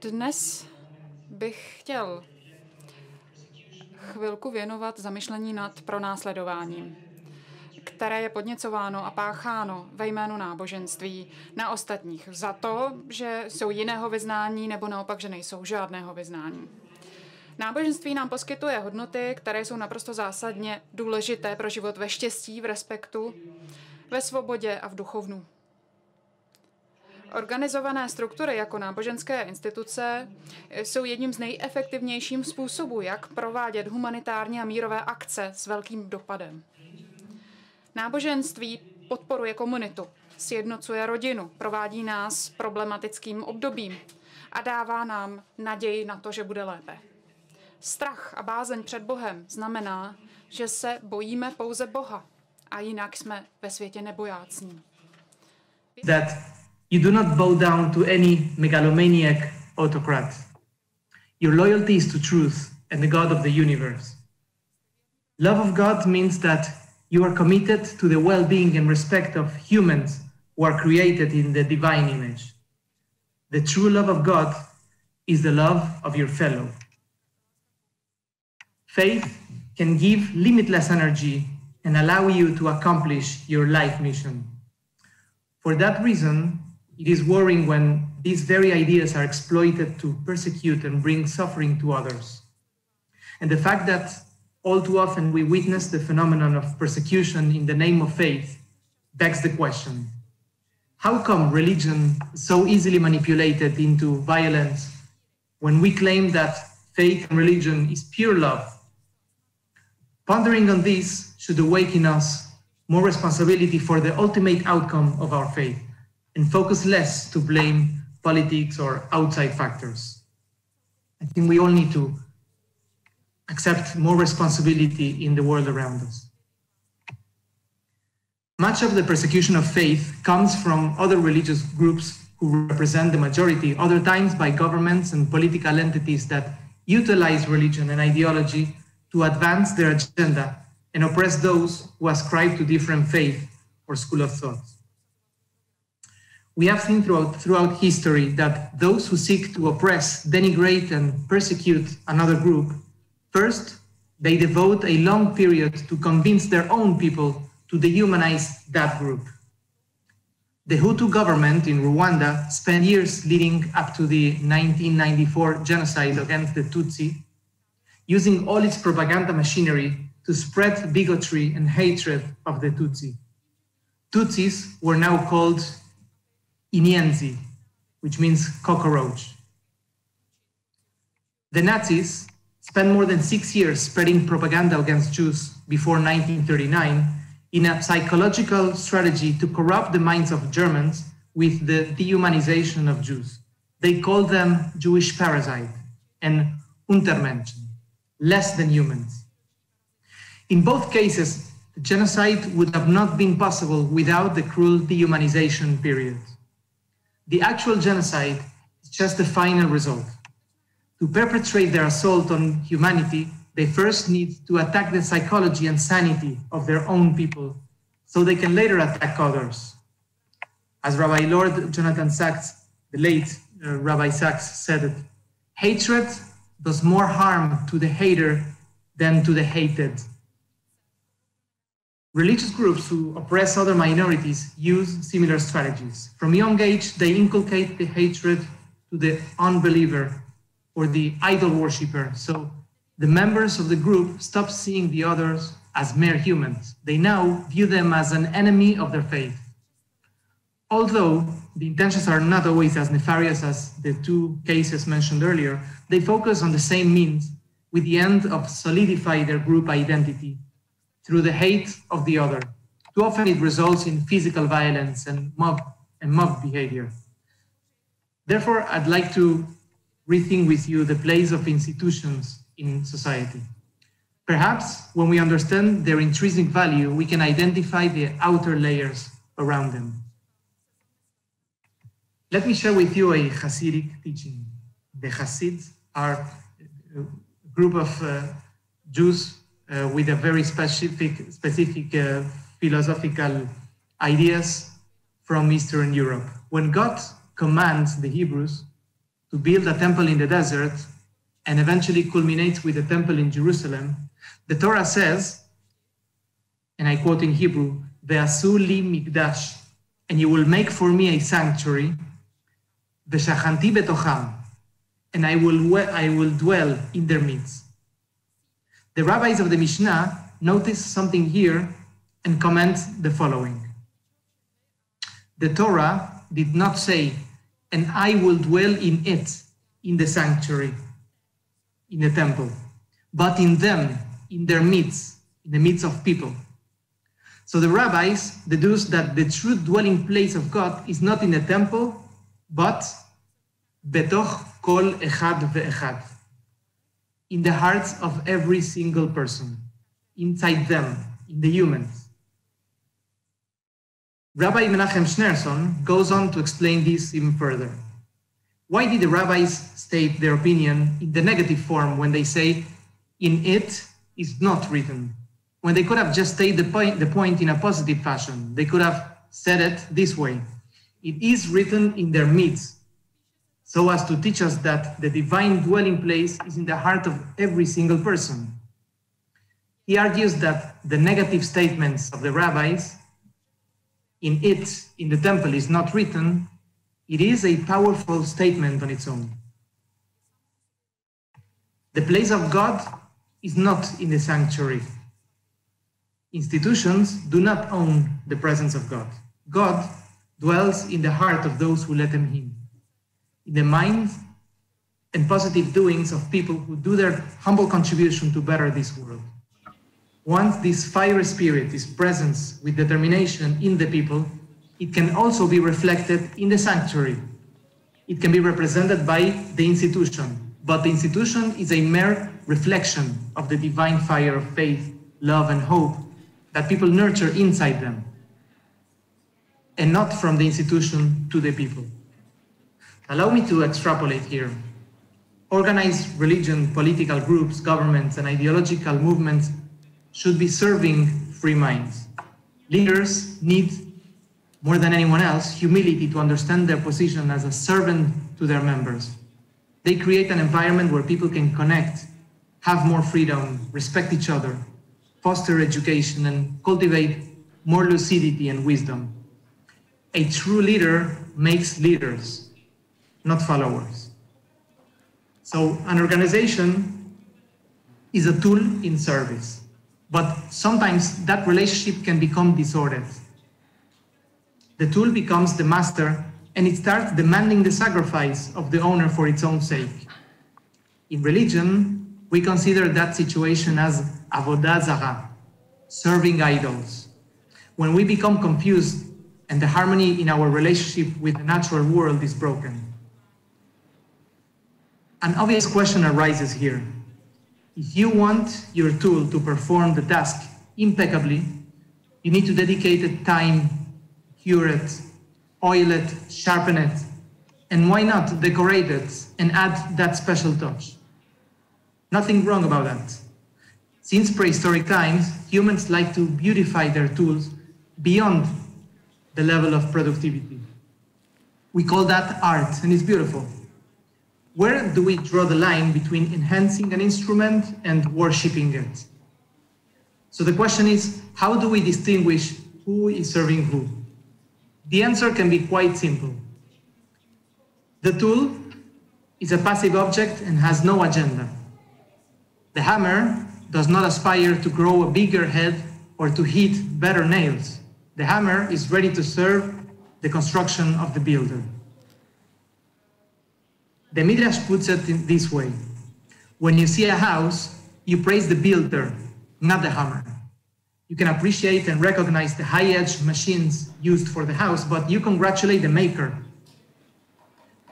Dnes bych chtěl chvilku věnovat zamyšlení nad pronásledováním, které je podněcováno a pácháno ve jménu náboženství na ostatních za to, že jsou jiného vyznání nebo naopak, že nejsou žádného vyznání. Náboženství nám poskytuje hodnoty, které jsou naprosto zásadně důležité pro život ve štěstí, v respektu, ve svobodě a v duchovnu. Organizované struktury jako náboženské instituce jsou jedním z nejefektivnějších způsobů, jak provádět humanitární a mírové akce s velkým dopadem. Náboženství podporuje komunitu, sjednocuje rodinu, provádí nás problematickým obdobím a dává nám naději na to, že bude lépe. Strach a bázeň před Bohem znamená, že se bojíme pouze Boha a jinak jsme ve světě nebojácní. That you do not bow down to any megalomaniac autocrat. Your loyalty is to truth and the God of the universe. Love of God means that you are committed to the well-being and respect of humans who are created in the divine image. The true love of God is the love of your fellow. Faith can give limitless energy and allow you to accomplish your life mission. For that reason, it is worrying when these very ideas are exploited to persecute and bring suffering to others. And the fact that all too often we witness the phenomenon of persecution in the name of faith begs the question, how come religion is so easily manipulated into violence when we claim that faith and religion is pure love? Pondering on this should awaken us more responsibility for the ultimate outcome of our faith and focus less to blame politics or outside factors. I think we all need to accept more responsibility in the world around us. Much of the persecution of faith comes from other religious groups who represent the majority, other times by governments and political entities that utilize religion and ideology to advance their agenda and oppress those who ascribe to different faith or school of thought. We have seen throughout history that those who seek to oppress, denigrate, and persecute another group, first, they devote a long period to convince their own people to dehumanize that group. The Hutu government in Rwanda spent years leading up to the 1994 genocide against the Tutsi, using all its propaganda machinery to spread bigotry and hatred of the Tutsi. Tutsis were now called Inyenzi, which means cockroach. The Nazis spent more than 6 years spreading propaganda against Jews before 1939 in a psychological strategy to corrupt the minds of Germans with the dehumanization of Jews. They called them Jewish parasite and Untermenschen, less than humans. In both cases, the genocide would have not been possible without the cruel dehumanization period. The actual genocide is just the final result. To perpetrate their assault on humanity, they first need to attack the psychology and sanity of their own people so they can later attack others. As Rabbi Lord Jonathan Sachs, the late Rabbi Sachs, said it, hatred does more harm to the hater than to the hated. Religious groups who oppress other minorities use similar strategies. From young age, they inculcate the hatred to the unbeliever or the idol worshiper. So the members of the group stop seeing the others as mere humans. They now view them as an enemy of their faith. Although the intentions are not always as nefarious as the two cases mentioned earlier, they focus on the same means with the end of solidify their group identity through the hate of the other. Too often it results in physical violence and mob behavior. Therefore, I'd like to rethink with you the place of institutions in society. Perhaps when we understand their intrinsic value, we can identify the outer layers around them. Let me share with you a Hasidic teaching. The Hasids are a group of Jews with a very specific philosophical ideas from Eastern Europe. When God commands the Hebrews to build a temple in the desert and eventually culminates with a temple in Jerusalem, the Torah says, and I quote in Hebrew, "Ve'asu li mikdash," and you will make for me a sanctuary, "Ve'shachanti betocham," and I will dwell in their midst. The rabbis of the Mishnah notice something here and comment the following. The Torah did not say, "And I will dwell in it," in the sanctuary, in the temple, but in them, in their midst, in the midst of people. So the rabbis deduce that the true dwelling place of God is not in the temple, but betoch kol echad ve'echad, in the hearts of every single person, inside them, in the humans. Rabbi Menachem Schneerson goes on to explain this even further. Why did the rabbis state their opinion in the negative form when they say, "In it is not written," when they could have just stated the point in a positive fashion? They could have said it this way: "It is written in their midst," so as to teach us that the divine dwelling place is in the heart of every single person. He argues that the negative statements of the rabbis, "In it, in the temple, is not written," it is a powerful statement on its own. The place of God is not in the sanctuary. Institutions do not own the presence of God. God dwells in the heart of those who let him in, in the minds and positive doings of people who do their humble contribution to better this world. Once this fiery spirit is present with determination in the people, it can also be reflected in the sanctuary. It can be represented by the institution, but the institution is a mere reflection of the divine fire of faith, love, and hope that people nurture inside them, and not from the institution to the people. Allow me to extrapolate here. Organized religion, political groups, governments, and ideological movements should be serving free minds. Leaders need, more than anyone else, humility to understand their position as a servant to their members. They create an environment where people can connect, have more freedom, respect each other, foster education, and cultivate more lucidity and wisdom. A true leader makes leaders, not followers. So an organization is a tool in service, but sometimes that relationship can become disordered. The tool becomes the master, and it starts demanding the sacrifice of the owner for its own sake. In religion, we consider that situation as avodah zarah, serving idols. When we become confused and the harmony in our relationship with the natural world is broken. An obvious question arises here. If you want your tool to perform the task impeccably, you need to dedicate it time, cure it, oil it, sharpen it, and why not decorate it and add that special touch? Nothing wrong about that. Since prehistoric times, humans like to beautify their tools beyond the level of productivity. We call that art, and it's beautiful. Where do we draw the line between enhancing an instrument and worshipping it? So the question is, how do we distinguish who is serving who? The answer can be quite simple. The tool is a passive object and has no agenda. The hammer does not aspire to grow a bigger head or to hit better nails. The hammer is ready to serve the construction of the builder. The Midrash puts it in this way. When you see a house, you praise the builder, not the hammer. You can appreciate and recognize the high-edge machines used for the house, but you congratulate the maker.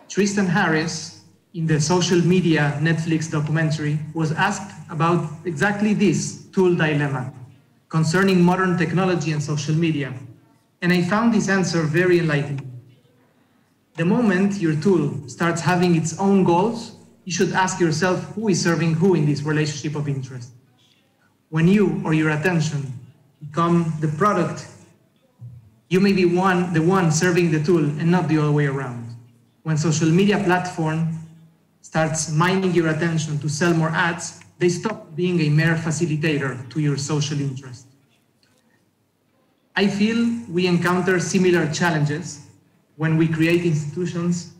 Tristan Harris, in the social media Netflix documentary, was asked about exactly this tool dilemma concerning modern technology and social media. And I found this answer very enlightening. The moment your tool starts having its own goals, you should ask yourself who is serving who in this relationship of interest. When you or your attention become the product, you may be the one serving the tool and not the other way around. When social media platforms starts mining your attention to sell more ads, they stop being a mere facilitator to your social interest. I feel we encounter similar challenges when we create institutions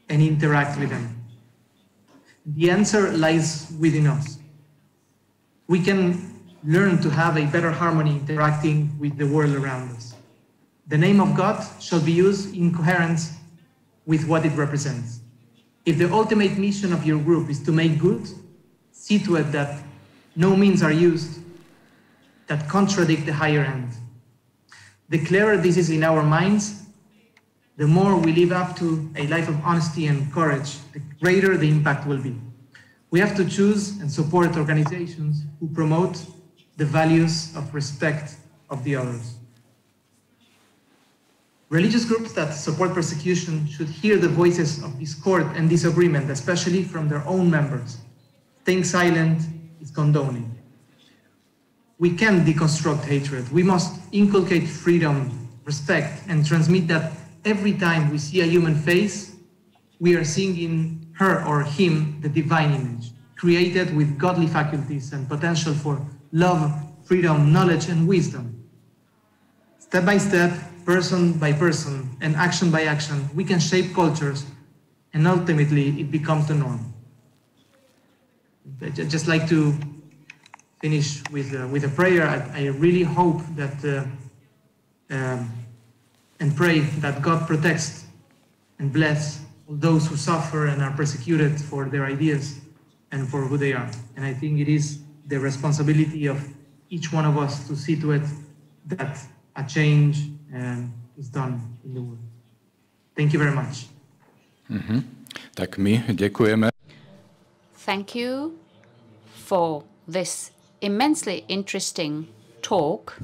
and interact with them. The answer lies within us. We can learn to have a better harmony interacting with the world around us. The name of God shall be used in coherence with what it represents. If the ultimate mission of your group is to make good, see to it that no means are used that contradict the higher end. The clearer this is in our minds, the more we live up to a life of honesty and courage, the greater the impact will be. We have to choose and support organizations who promote the values of respect of the others. Religious groups that support persecution should hear the voices of discord and disagreement, especially from their own members. Staying silent is condoning. We can deconstruct hatred. We must inculcate freedom, respect, and transmit that every time we see a human face, we are seeing in her or him the divine image, created with godly faculties and potential for love, freedom, knowledge, and wisdom. Step by step, person by person, and action by action, we can shape cultures, and ultimately it becomes the norm. I'd just like to finish with a prayer. I really hope that and pray that God protects and bless all those who suffer and are persecuted for their ideas and for who they are. And I think it is the responsibility of each one of us to see to it that a change is done in the world. Thank you very much. Tak my děkujeme. Thank you for this immensely interesting talk.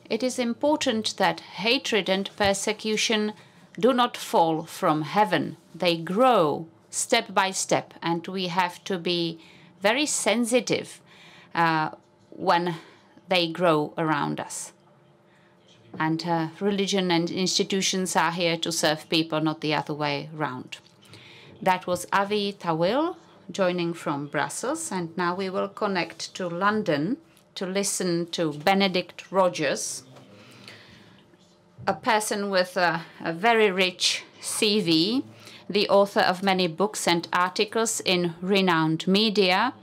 It is important that hatred and persecution do not fall from heaven. They grow step by step, and we have to be very sensitive when they grow around us. And religion and institutions are here to serve people, not the other way around. That was Avi Tawil joining from Brussels, and now we will connect to London to listen to Benedict Rogers, a person with a very rich CV, the author of many books and articles in renowned media.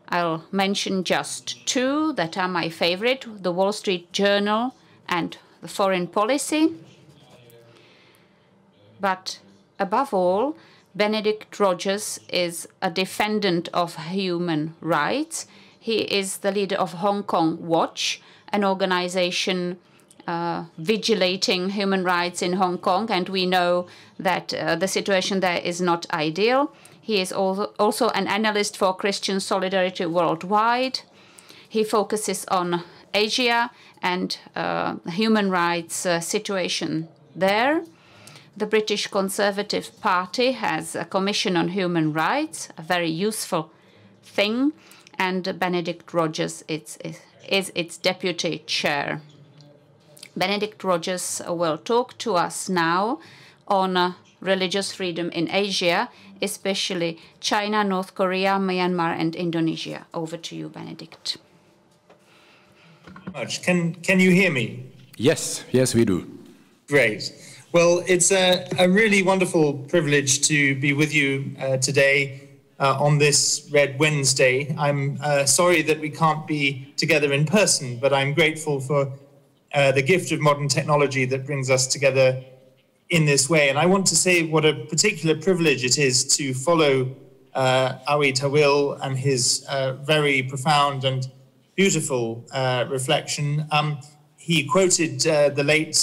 I'll mention just two that are my favorite, the Wall Street Journal and the Foreign Policy. But above all, Benedict Rogers is a defendant of human rights. He is the leader of Hong Kong Watch, an organization vigilating human rights in Hong Kong, and we know that the situation there is not ideal. He is also an analyst for Christian Solidarity Worldwide. He focuses on Asia and human rights situation there. The British Conservative Party has a Commission on Human Rights, a very useful thing, and Benedict Rogers is its deputy chair. Benedict Rogers will talk to us now on religious freedom in Asia, especially China, North Korea, Myanmar, and Indonesia. Over to you, Benedict. Can you hear me? Yes, we do. Great. Well, it's a really wonderful privilege to be with you today on this Red Wednesday. I'm sorry that we can't be together in person, but I'm grateful for the gift of modern technology that brings us together in this way. And I want to say what a particular privilege it is to follow Avi Tawil and his very profound and beautiful reflection. He quoted the late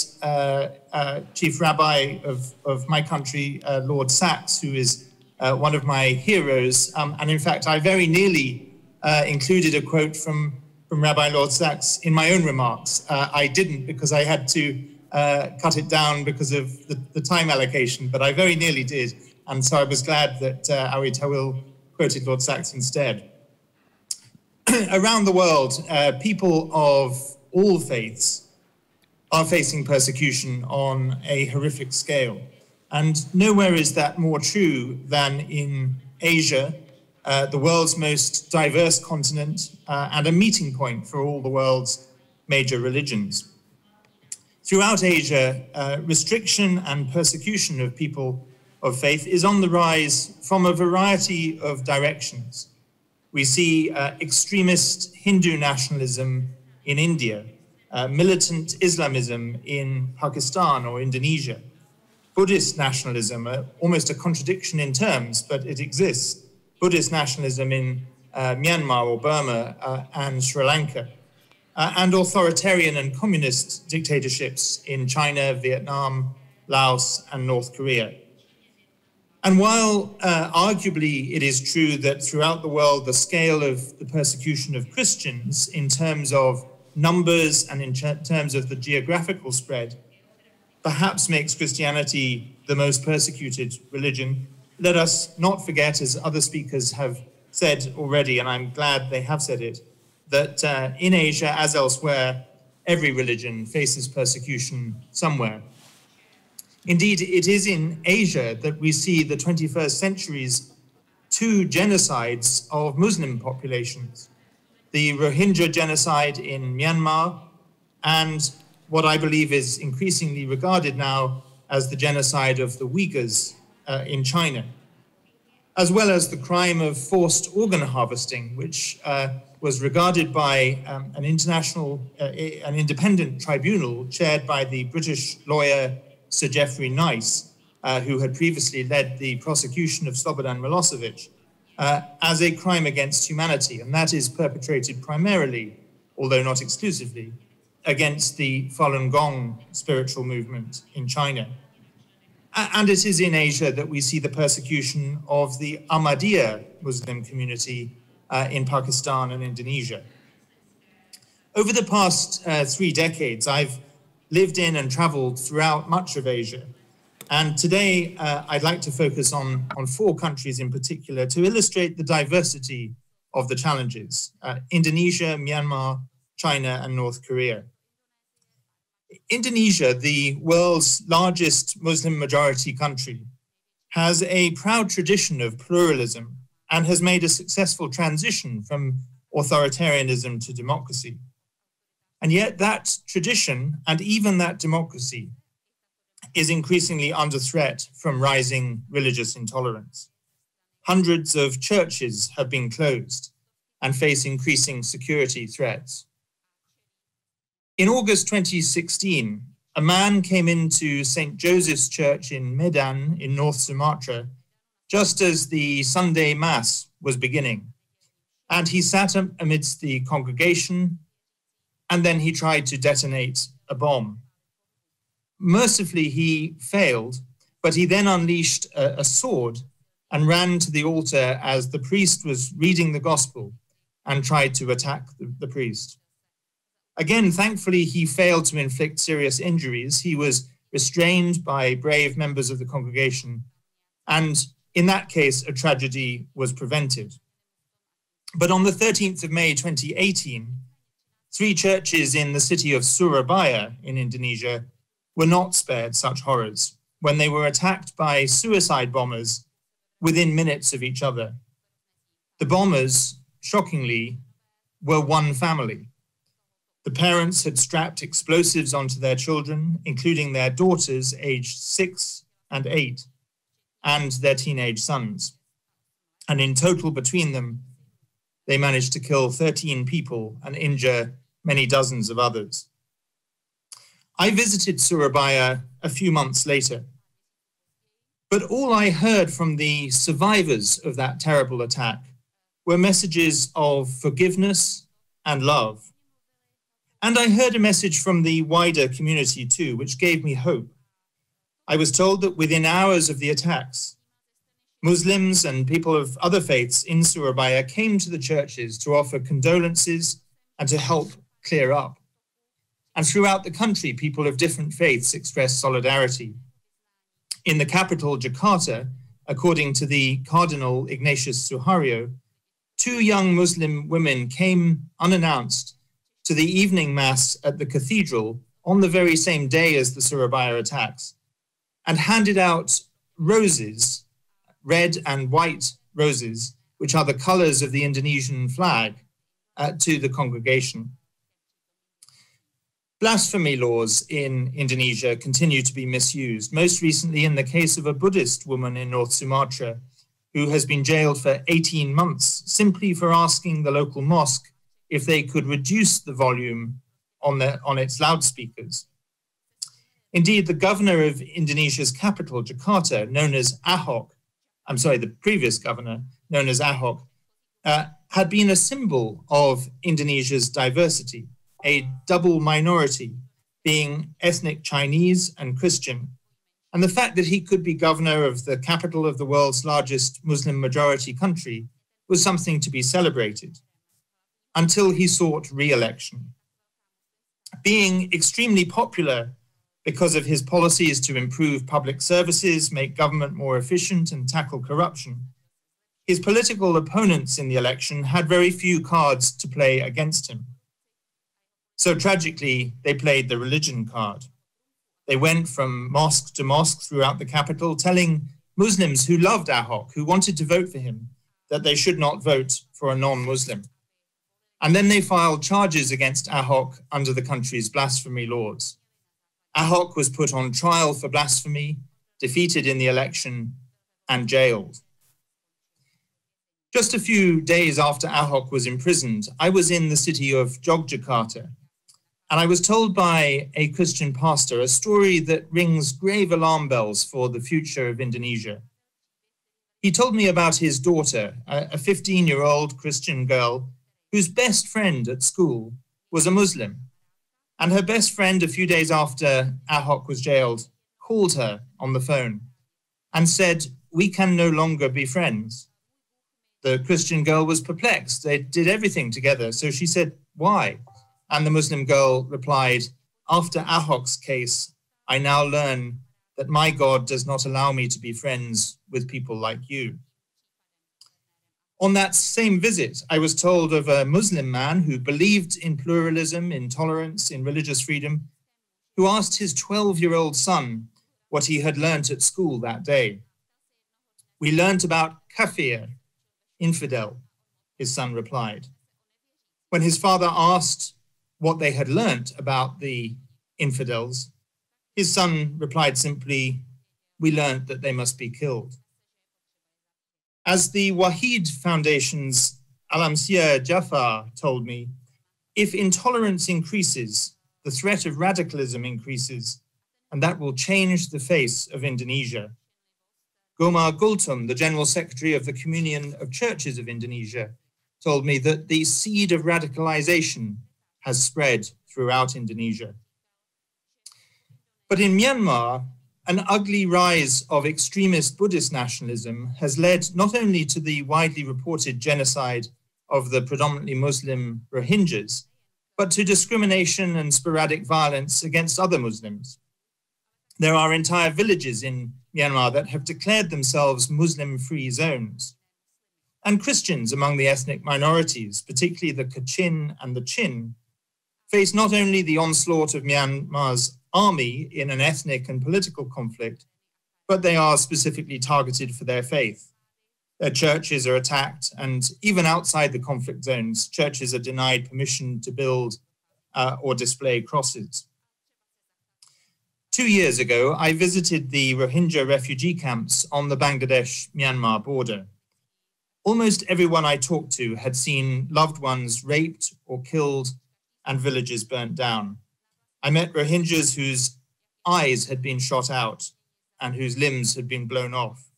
Chief Rabbi of my country, Lord Sachs, who is one of my heroes. And in fact, I very nearly included a quote from Rabbi Lord Sachs in my own remarks. I didn't, because I had to cut it down because of the time allocation, but I very nearly did. And so I was glad that Avi Tawil quoted Lord Sachs instead. Around the world, people of all faiths are facing persecution on a horrific scale. And nowhere is that more true than in Asia, the world's most diverse continent and a meeting point for all the world's major religions. Throughout Asia, restriction and persecution of people of faith is on the rise from a variety of directions. We see extremist Hindu nationalism in India, militant Islamism in Pakistan or Indonesia, Buddhist nationalism, almost a contradiction in terms, but it exists, Buddhist nationalism in Myanmar or Burma and Sri Lanka, and authoritarian and communist dictatorships in China, Vietnam, Laos, and North Korea. And while arguably it is true that throughout the world, the scale of the persecution of Christians in terms of numbers and in terms of the geographical spread perhaps makes Christianity the most persecuted religion, let us not forget, as other speakers have said already, and I'm glad they have said it, that in Asia, as elsewhere, every religion faces persecution somewhere. Indeed, it is in Asia that we see the 21st century's two genocides of Muslim populations, the Rohingya genocide in Myanmar and what I believe is increasingly regarded now as the genocide of the Uyghurs in China, as well as the crime of forced organ harvesting, which was regarded by an independent tribunal chaired by the British lawyer Sir Geoffrey Nice, who had previously led the prosecution of Slobodan Milosevic, as a crime against humanity. And that is perpetrated primarily, although not exclusively, against the Falun Gong spiritual movement in China. And it is in Asia that we see the persecution of the Ahmadiyya Muslim community in Pakistan and Indonesia. Over the past 3 decades, I've lived in and traveled throughout much of Asia. And today, I'd like to focus on 4 countries in particular to illustrate the diversity of the challenges: Indonesia, Myanmar, China, and North Korea. Indonesia, the world's largest Muslim majority country, has a proud tradition of pluralism and has made a successful transition from authoritarianism to democracy. And yet that tradition and even that democracy is increasingly under threat from rising religious intolerance. Hundreds of churches have been closed and face increasing security threats. In August 2016, a man came into St. Joseph's Church in Medan in North Sumatra just as the Sunday Mass was beginning. And he sat amidst the congregation, and then he tried to detonate a bomb. Mercifully, he failed, but he then unleashed a sword and ran to the altar as the priest was reading the gospel and tried to attack the priest. Again, thankfully, he failed to inflict serious injuries. He was restrained by brave members of the congregation, and in that case, a tragedy was prevented. But on the 13th of May 2018, 3 churches in the city of Surabaya in Indonesia were not spared such horrors when they were attacked by suicide bombers within minutes of each other. The bombers, shockingly, were one family. The parents had strapped explosives onto their children, including their daughters aged 6 and 8, and their teenage sons. And in total between them, they managed to kill 13 people and injure many dozens of others. I visited Surabaya a few months later, but all I heard from the survivors of that terrible attack were messages of forgiveness and love. And I heard a message from the wider community too, which gave me hope. I was told that within hours of the attacks, Muslims and people of other faiths in Surabaya came to the churches to offer condolences and to help clear up. And throughout the country, people of different faiths expressed solidarity. In the capital, Jakarta, according to the Cardinal Ignatius Suharyo, 2 young Muslim women came unannounced to the evening mass at the cathedral on the very same day as the Surabaya attacks. and handed out roses, red and white roses, which are the colors of the Indonesian flag, to the congregation. Blasphemy laws in Indonesia continue to be misused, most recently in the case of a Buddhist woman in North Sumatra who has been jailed for 18 months simply for asking the local mosque if they could reduce the volume on its loudspeakers. Indeed, the governor of Indonesia's capital, Jakarta, the previous governor, known as Ahok, had been a symbol of Indonesia's diversity, a double minority, being ethnic Chinese and Christian. And the fact that he could be governor of the capital of the world's largest Muslim majority country was something to be celebrated, until he sought re-election. Being extremely popular because of his policies to improve public services, make government more efficient, and tackle corruption, his political opponents in the election had very few cards to play against him. So tragically, they played the religion card. They went from mosque to mosque throughout the capital, telling Muslims who loved Ahok, who wanted to vote for him, that they should not vote for a non-Muslim. And then they filed charges against Ahok under the country's blasphemy laws. Ahok was put on trial for blasphemy, defeated in the election, and jailed. Just a few days after Ahok was imprisoned, I was in the city of Yogyakarta, and I was told by a Christian pastor a story that rings grave alarm bells for the future of Indonesia. He told me about his daughter, a 15-year-old Christian girl whose best friend at school was a Muslim. And her best friend, a few days after Ahok was jailed, called her on the phone and said, "We can no longer be friends." The Christian girl was perplexed. They did everything together. So she said, "Why?" And the Muslim girl replied, "After Ahok's case, I now learn that my God does not allow me to be friends with people like you." On that same visit, I was told of a Muslim man who believed in pluralism, in tolerance, in religious freedom, who asked his 12-year-old son what he had learnt at school that day. "We learnt about kafir, infidel," his son replied. When his father asked what they had learnt about the infidels, his son replied simply, "We learnt that they must be killed." As the Wahid Foundation's Alamsia Jafar told me, if intolerance increases, the threat of radicalism increases, and that will change the face of Indonesia. Gomar Gultum, the General Secretary of the Communion of Churches of Indonesia, told me that the seed of radicalization has spread throughout Indonesia. But in Myanmar, an ugly rise of extremist Buddhist nationalism has led not only to the widely reported genocide of the predominantly Muslim Rohingyas, but to discrimination and sporadic violence against other Muslims. There are entire villages in Myanmar that have declared themselves Muslim-free zones. And Christians among the ethnic minorities, particularly the Kachin and the Chin, face not only the onslaught of Myanmar's army in an ethnic and political conflict, but they are specifically targeted for their faith. Their churches are attacked, and even outside the conflict zones, churches are denied permission to build or display crosses. 2 years ago, I visited the Rohingya refugee camps on the Bangladesh-Myanmar border. Almost everyone I talked to had seen loved ones raped or killed and villages burnt down. I met Rohingyas whose eyes had been shot out and whose limbs had been blown off.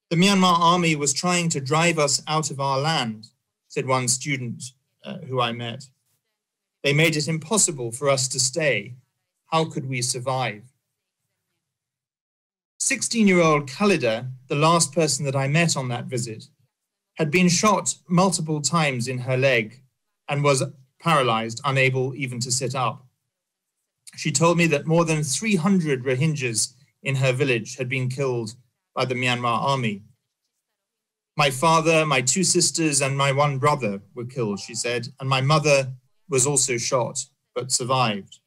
"The Myanmar army was trying to drive us out of our land," said one student who I met. "They made it impossible for us to stay. How could we survive?" 16-year-old Khalida, the last person that I met on that visit, had been shot multiple times in her leg and was paralyzed, unable even to sit up. She told me that more than 300 Rohingyas in her village had been killed by the Myanmar army. "My father, my 2 sisters, and my 1 brother were killed," she said, "and my mother was also shot, but survived."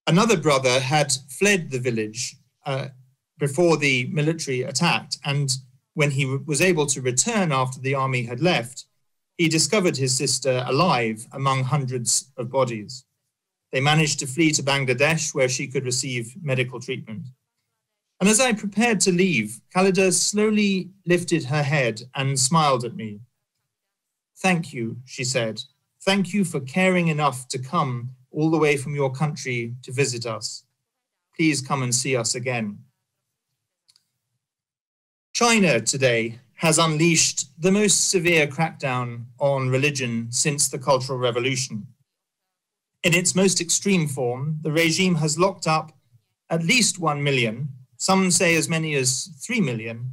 Another brother had fled the village before the military attacked, and when he was able to return after the army had left, he discovered his sister alive among hundreds of bodies. They managed to flee to Bangladesh, where she could receive medical treatment. And as I prepared to leave, Khalida slowly lifted her head and smiled at me. "Thank you," she said. "Thank you for caring enough to come all the way from your country to visit us. Please come and see us again." China today has unleashed the most severe crackdown on religion since the Cultural Revolution. In its most extreme form, the regime has locked up at least 1 million, some say as many as 3 million,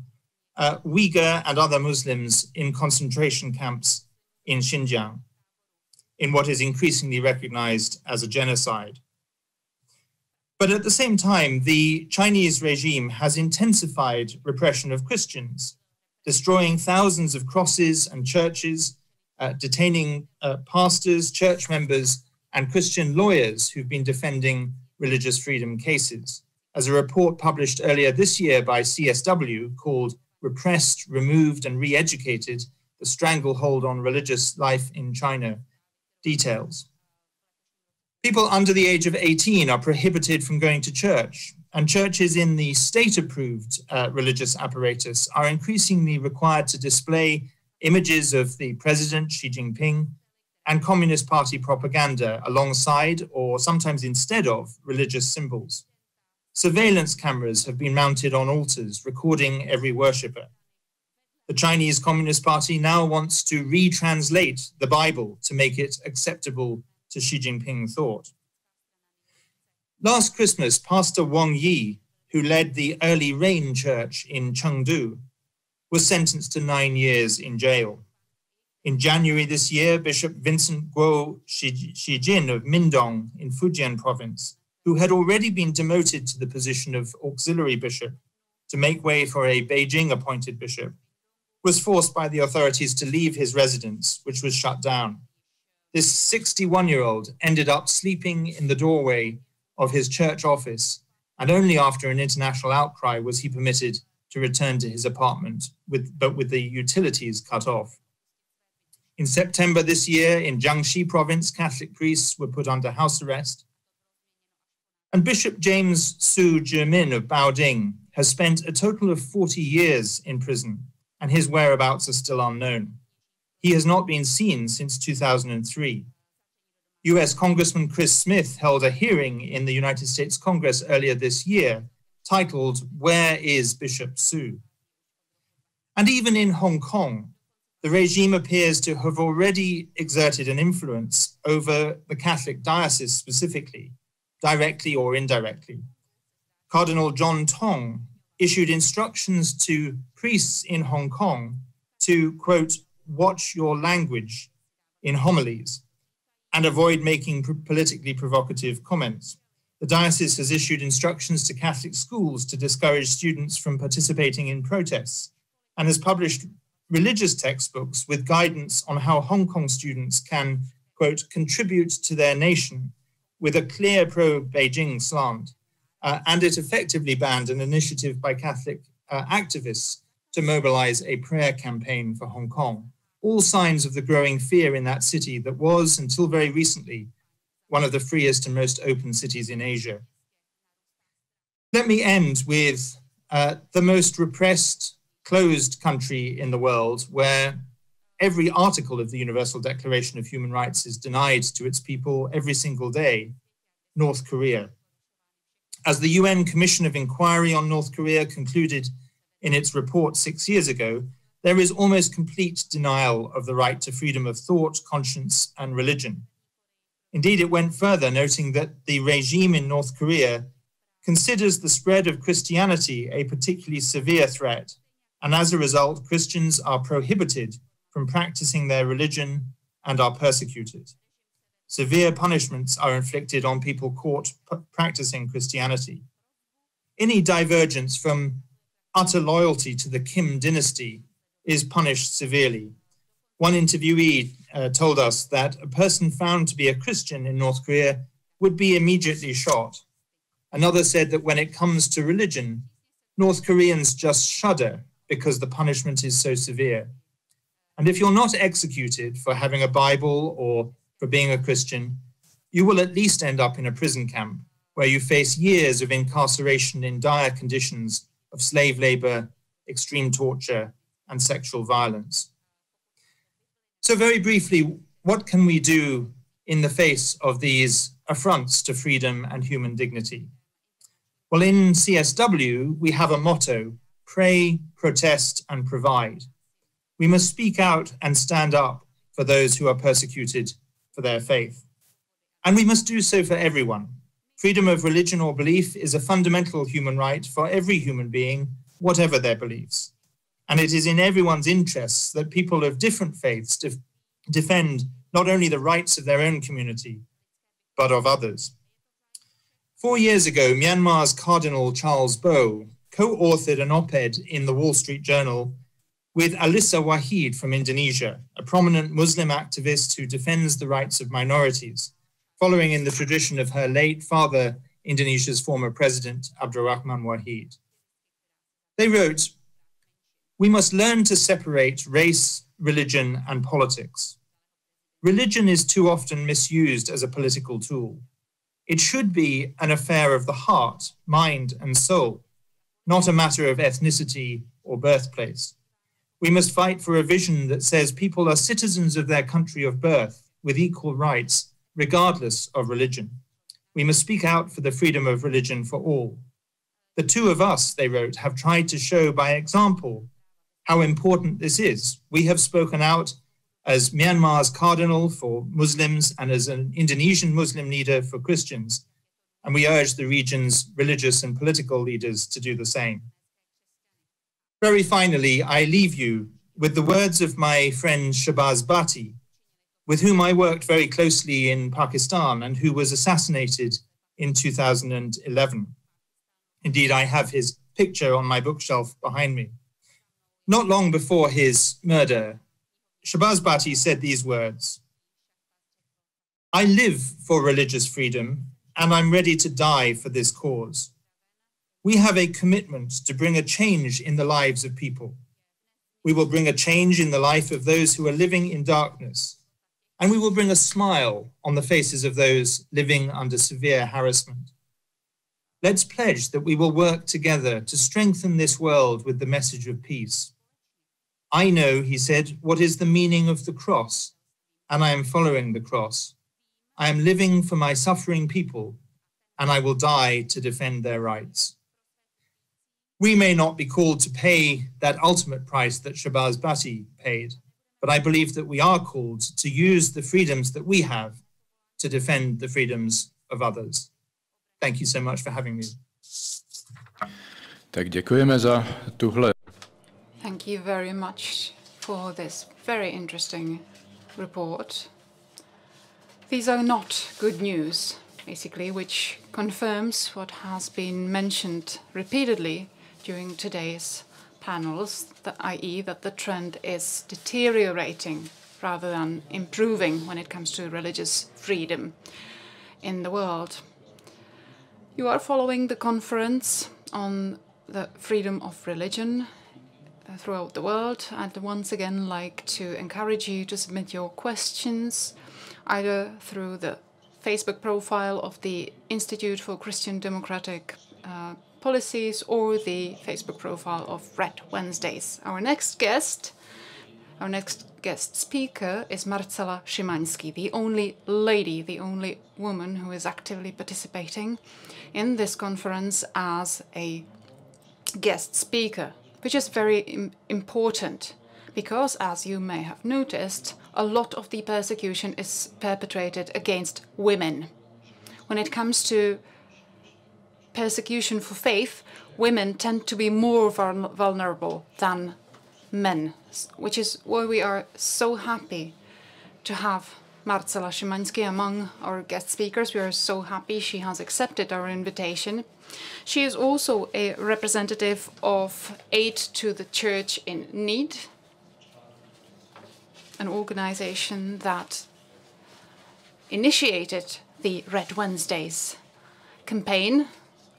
Uyghur and other Muslims in concentration camps in Xinjiang, in what is increasingly recognized as a genocide. But at the same time, the Chinese regime has intensified repression of Christians, destroying thousands of crosses and churches, detaining pastors, church members, and Christian lawyers who've been defending religious freedom cases. As a report published earlier this year by CSW called "Repressed, Removed, and Re-Educated: The Stranglehold on Religious Life in China" details. People under the age of 18 are prohibited from going to church, and churches in the state-approved religious apparatus are increasingly required to display images of the president, Xi Jinping, and Communist Party propaganda alongside or sometimes instead of religious symbols. Surveillance cameras have been mounted on altars, recording every worshipper. The Chinese Communist Party now wants to retranslate the Bible to make it acceptable to Xi Jinping thought. Last Christmas, Pastor Wang Yi, who led the Early Rain Church in Chengdu, was sentenced to 9 years in jail. In January this year, Bishop Vincent Guo Shijin of Mindong in Fujian province, who had already been demoted to the position of auxiliary bishop to make way for a Beijing-appointed bishop, was forced by the authorities to leave his residence, which was shut down. This 61-year-old ended up sleeping in the doorway of his church office, and only after an international outcry was he permitted to return to his apartment, but with the utilities cut off. In September this year, in Jiangxi province, Catholic priests were put under house arrest. And Bishop James Su Jimin of Baoding has spent a total of 40 years in prison, and his whereabouts are still unknown. He has not been seen since 2003. US Congressman Chris Smith held a hearing in the United States Congress earlier this year titled, "Where is Bishop Su?" And even in Hong Kong, the regime appears to have already exerted an influence over the Catholic diocese specifically, directly or indirectly. Cardinal John Tong issued instructions to priests in Hong Kong to, quote, "watch your language" in homilies and avoid making politically provocative comments. The diocese has issued instructions to Catholic schools to discourage students from participating in protests and has published religious textbooks with guidance on how Hong Kong students can, quote, "contribute to their nation" with a clear pro-Beijing slant. And it effectively banned an initiative by Catholic activists to mobilize a prayer campaign for Hong Kong. All signs of the growing fear in that city that was, until very recently, one of the freest and most open cities in Asia. Let me end with the most repressed, closed country in the world, where every article of the Universal Declaration of Human Rights is denied to its people every single day, North Korea. As the UN Commission of Inquiry on North Korea concluded in its report 6 years ago, there is almost complete denial of the right to freedom of thought, conscience, and religion. Indeed, it went further, noting that the regime in North Korea considers the spread of Christianity a particularly severe threat, and as a result, Christians are prohibited from practicing their religion and are persecuted. Severe punishments are inflicted on people caught practicing Christianity. Any divergence from utter loyalty to the Kim dynasty is punished severely. One interviewee told us that a person found to be a Christian in North Korea would be immediately shot. Another said that when it comes to religion, North Koreans just shudder because the punishment is so severe. And if you're not executed for having a Bible or for being a Christian, you will at least end up in a prison camp where you face years of incarceration in dire conditions of slave labor, extreme torture, and sexual violence. So very briefly, what can we do in the face of these affronts to freedom and human dignity? Well, in CSW, we have a motto: pray, protest, and provide. We must speak out and stand up for those who are persecuted for their faith. And we must do so for everyone. Freedom of religion or belief is a fundamental human right for every human being, whatever their beliefs. And it is in everyone's interests that people of different faiths defend not only the rights of their own community, but of others. 4 years ago, Myanmar's Cardinal Charles Bo co-authored an op-ed in the Wall Street Journal with Alissa Wahid from Indonesia, a prominent Muslim activist who defends the rights of minorities, following in the tradition of her late father, Indonesia's former president, Abdurrahman Wahid. They wrote, "We must learn to separate race, religion, and politics. Religion is too often misused as a political tool. It should be an affair of the heart, mind, and soul, not a matter of ethnicity or birthplace. We must fight for a vision that says people are citizens of their country of birth with equal rights, regardless of religion. We must speak out for the freedom of religion for all. The two of us," they wrote, "have tried to show by example how important this is. We have spoken out as Myanmar's cardinal for Muslims and as an Indonesian Muslim leader for Christians, and we urge the region's religious and political leaders to do the same." Very finally, I leave you with the words of my friend Shahbaz Bhatti, with whom I worked very closely in Pakistan and who was assassinated in 2011. Indeed, I have his picture on my bookshelf behind me. Not long before his murder, Shahbaz Bhatti said these words: "I live for religious freedom, and I'm ready to die for this cause. We have a commitment to bring a change in the lives of people. We will bring a change in the life of those who are living in darkness, and we will bring a smile on the faces of those living under severe harassment. Let's pledge that we will work together to strengthen this world with the message of peace. I know," he said, "what is the meaning of the cross, and I am following the cross. I am living for my suffering people, and I will die to defend their rights." We may not be called to pay that ultimate price that Shahbaz Bhatti paid, but I believe that we are called to use the freedoms that we have to defend the freedoms of others. Thank you so much for having me. Tak děkujeme za tuhle. Thank you very much for this very interesting report. These are not good news, basically, which confirms what has been mentioned repeatedly during today's panels, i.e. that the trend is deteriorating rather than improving when it comes to religious freedom in the world. You are following the conference on the freedom of religion throughout the world. I'd once again like to encourage you to submit your questions either through the Facebook profile of the Institute for Christian Democratic Policies or the Facebook profile of Red Wednesdays. Our next guest speaker is Marcela Szymanski, the only lady, the only woman who is actively participating in this conference as a guest speaker, which is very important because, as you may have noticed, a lot of the persecution is perpetrated against women. When it comes to persecution for faith, women tend to be more vulnerable than men, which is why we are so happy to have Marcela Szymanski among our guest speakers. We are so happy she has accepted our invitation. She is also a representative of Aid to the Church in Need, an organization that initiated the Red Wednesdays campaign,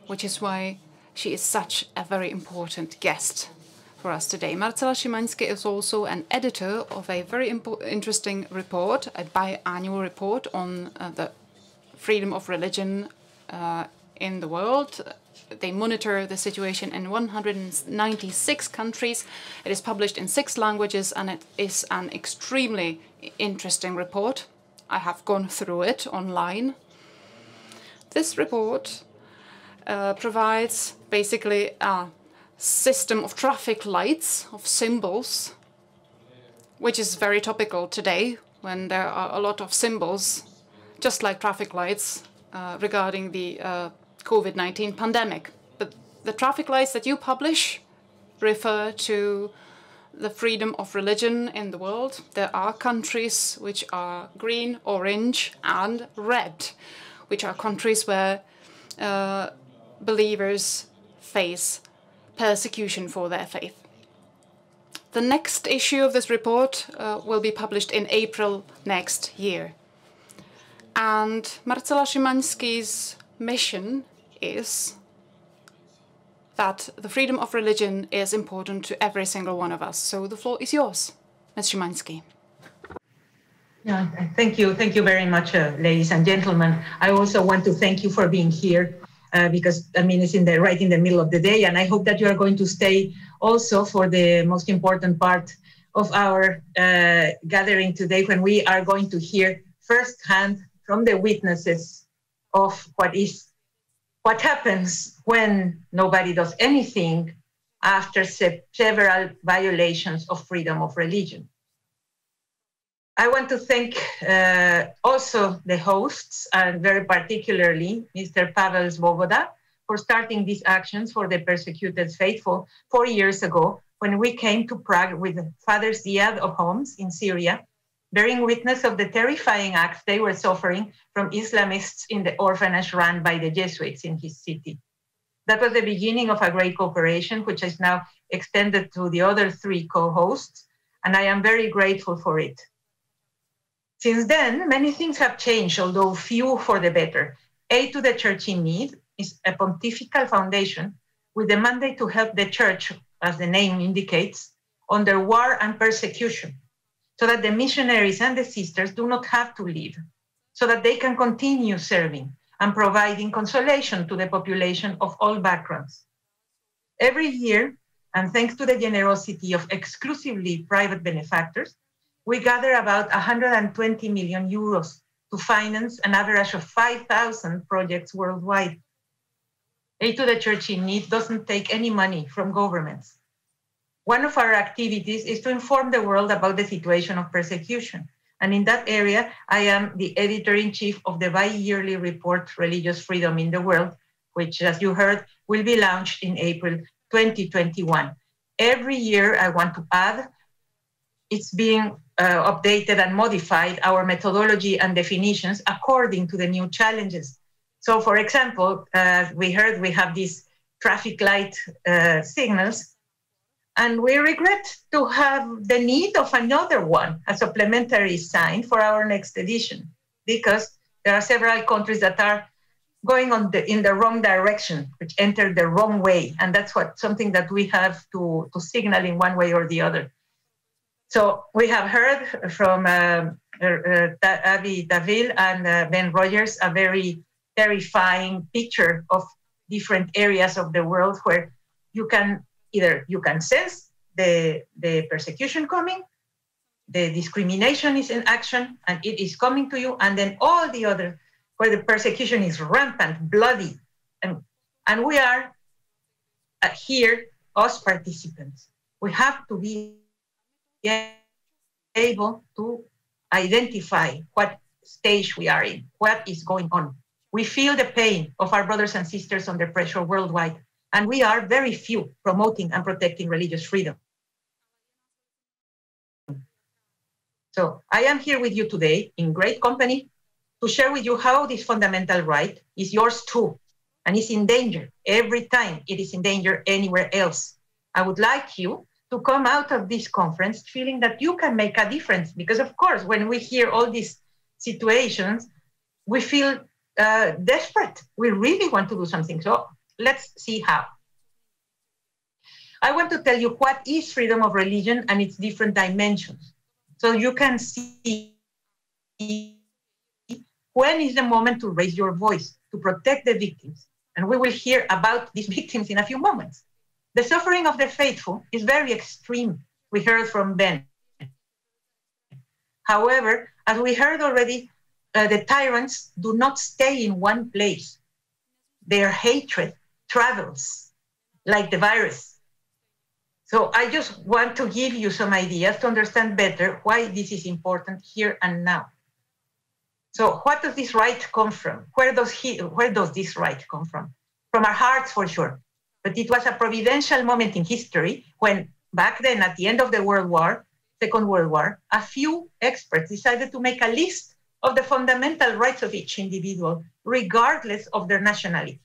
which is why she is such a very important guest for us today. Marcela Szymanski is also an editor of a very interesting report, a biannual report on the freedom of religion in the world. They monitor the situation in 196 countries. It is published in 6 languages, and it is an extremely interesting report. I have gone through it online. This report provides basically a system of traffic lights, of symbols, which is very topical today when there are a lot of symbols, just like traffic lights, regarding the COVID-19 pandemic. But the traffic lights that you publish refer to the freedom of religion in the world. There are countries which are green, orange, and red, which are countries where believers face persecution for their faith. The next issue of this report will be published in April next year. And Marcela Szymanski's mission is that the freedom of religion is important to every single one of us. So the floor is yours, Ms. Szymanski. Yeah, thank you. Thank you very much, ladies and gentlemen. I also want to thank you for being here because, I mean, it's right in the middle of the day, and I hope that you are going to stay also for the most important part of our gathering today, when we are going to hear firsthand from the witnesses of what happens when nobody does anything after several violations of freedom of religion. I want to thank also the hosts, and very particularly Mr. Pavel Svoboda, for starting these actions for the persecuted faithful 4 years ago, when we came to Prague with Father Ziad of Homs in Syria, bearing witness of the terrifying acts they were suffering from Islamists in the orphanage run by the Jesuits in his city. That was the beginning of a great cooperation, which is now extended to the other 3 co-hosts, and I am very grateful for it. Since then, many things have changed, although few for the better. Aid to the Church in Need is a pontifical foundation with the mandate to help the Church, as the name indicates, under war and persecution, so that the missionaries and the sisters do not have to leave, so that they can continue serving and providing consolation to the population of all backgrounds. Every year, and thanks to the generosity of exclusively private benefactors, we gather about 120 million euros to finance an average of 5,000 projects worldwide. Aid to the Church in Need doesn't take any money from governments. One of our activities is to inform the world about the situation of persecution. And in that area, I am the editor-in-chief of the bi-yearly report, Religious Freedom in the World, which, as you heard, will be launched in April 2021. Every year, I want to add, it's being updated and modified, our methodology and definitions according to the new challenges. So, for example, we heard we have these traffic light signals, and we regret to have the need of another one, a supplementary sign for our next edition, because there are several countries that are going in the wrong direction, which enter the wrong way, and that's something that we have to signal in one way or the other. So we have heard from Tawil and Ben Rogers a very terrifying picture of different areas of the world where you can sense the persecution coming, the discrimination is in action, and it is coming to you, and then all the other where the persecution is rampant, bloody, and we are here, us participants. We have to be able to identify what stage we are in, what is going on. We feel the pain of our brothers and sisters under pressure worldwide, and we are very few promoting and protecting religious freedom. So I am here with you today in great company to share with you how this fundamental right is yours too, and is in danger every time it is in danger anywhere else. I would like you to come out of this conference feeling that you can make a difference, because of course, when we hear all these situations, we feel desperate. We really want to do something. So let's see how. I want to tell you what is freedom of religion and its different dimensions. So you can see when is the moment to raise your voice, to protect the victims. And we will hear about these victims in a few moments. The suffering of the faithful is very extreme. We heard from Ben. However, as we heard already, the tyrants do not stay in one place. Their hatred travels like the virus. So I just want to give you some ideas to understand better why this is important here and now. So what does this right come from? Where does this right come from? From our hearts, for sure. But it was a providential moment in history when back then, at the end of the Second World War, a few experts decided to make a list of the fundamental rights of each individual, regardless of their nationality.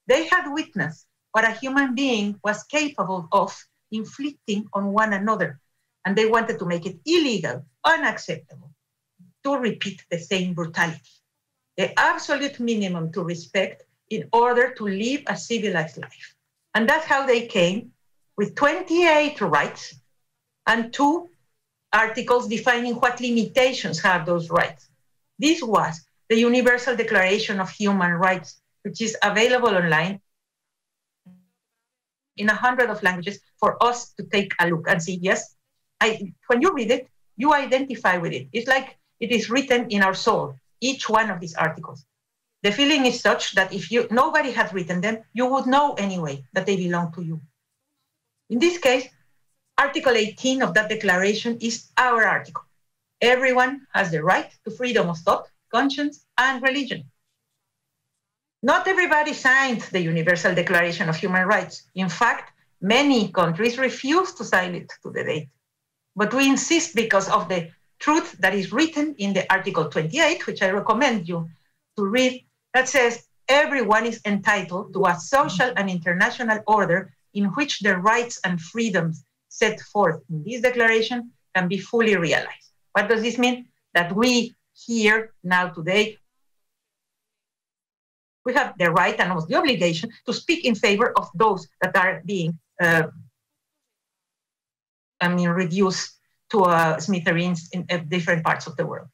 They had witnessed what a human being was capable of inflicting on one another, and they wanted to make it illegal, unacceptable, to repeat the same brutality. The absolute minimum to respect in order to live a civilized life. And that's how they came with 28 rights and 2 articles defining what limitations have those rights. This was the Universal Declaration of Human Rights, which is available online in 100 of languages for us to take a look and see, yes, when you read it, you identify with it. It's like it is written in our soul, each one of these articles. The feeling is such that if nobody had written them, you would know anyway that they belong to you. In this case, Article 18 of that declaration is our article. Everyone has the right to freedom of thought, conscience, and religion. Not everybody signed the Universal Declaration of Human Rights. In fact, many countries refuse to sign it to the date. But we insist because of the truth that is written in the Article 28, which I recommend you to read, that says everyone is entitled to a social and international order in which the rights and freedoms set forth in this declaration can be fully realized. What does this mean? That we here now today, we have the right and almost the obligation to speak in favor of those that are being, reduced to smithereens in different parts of the world.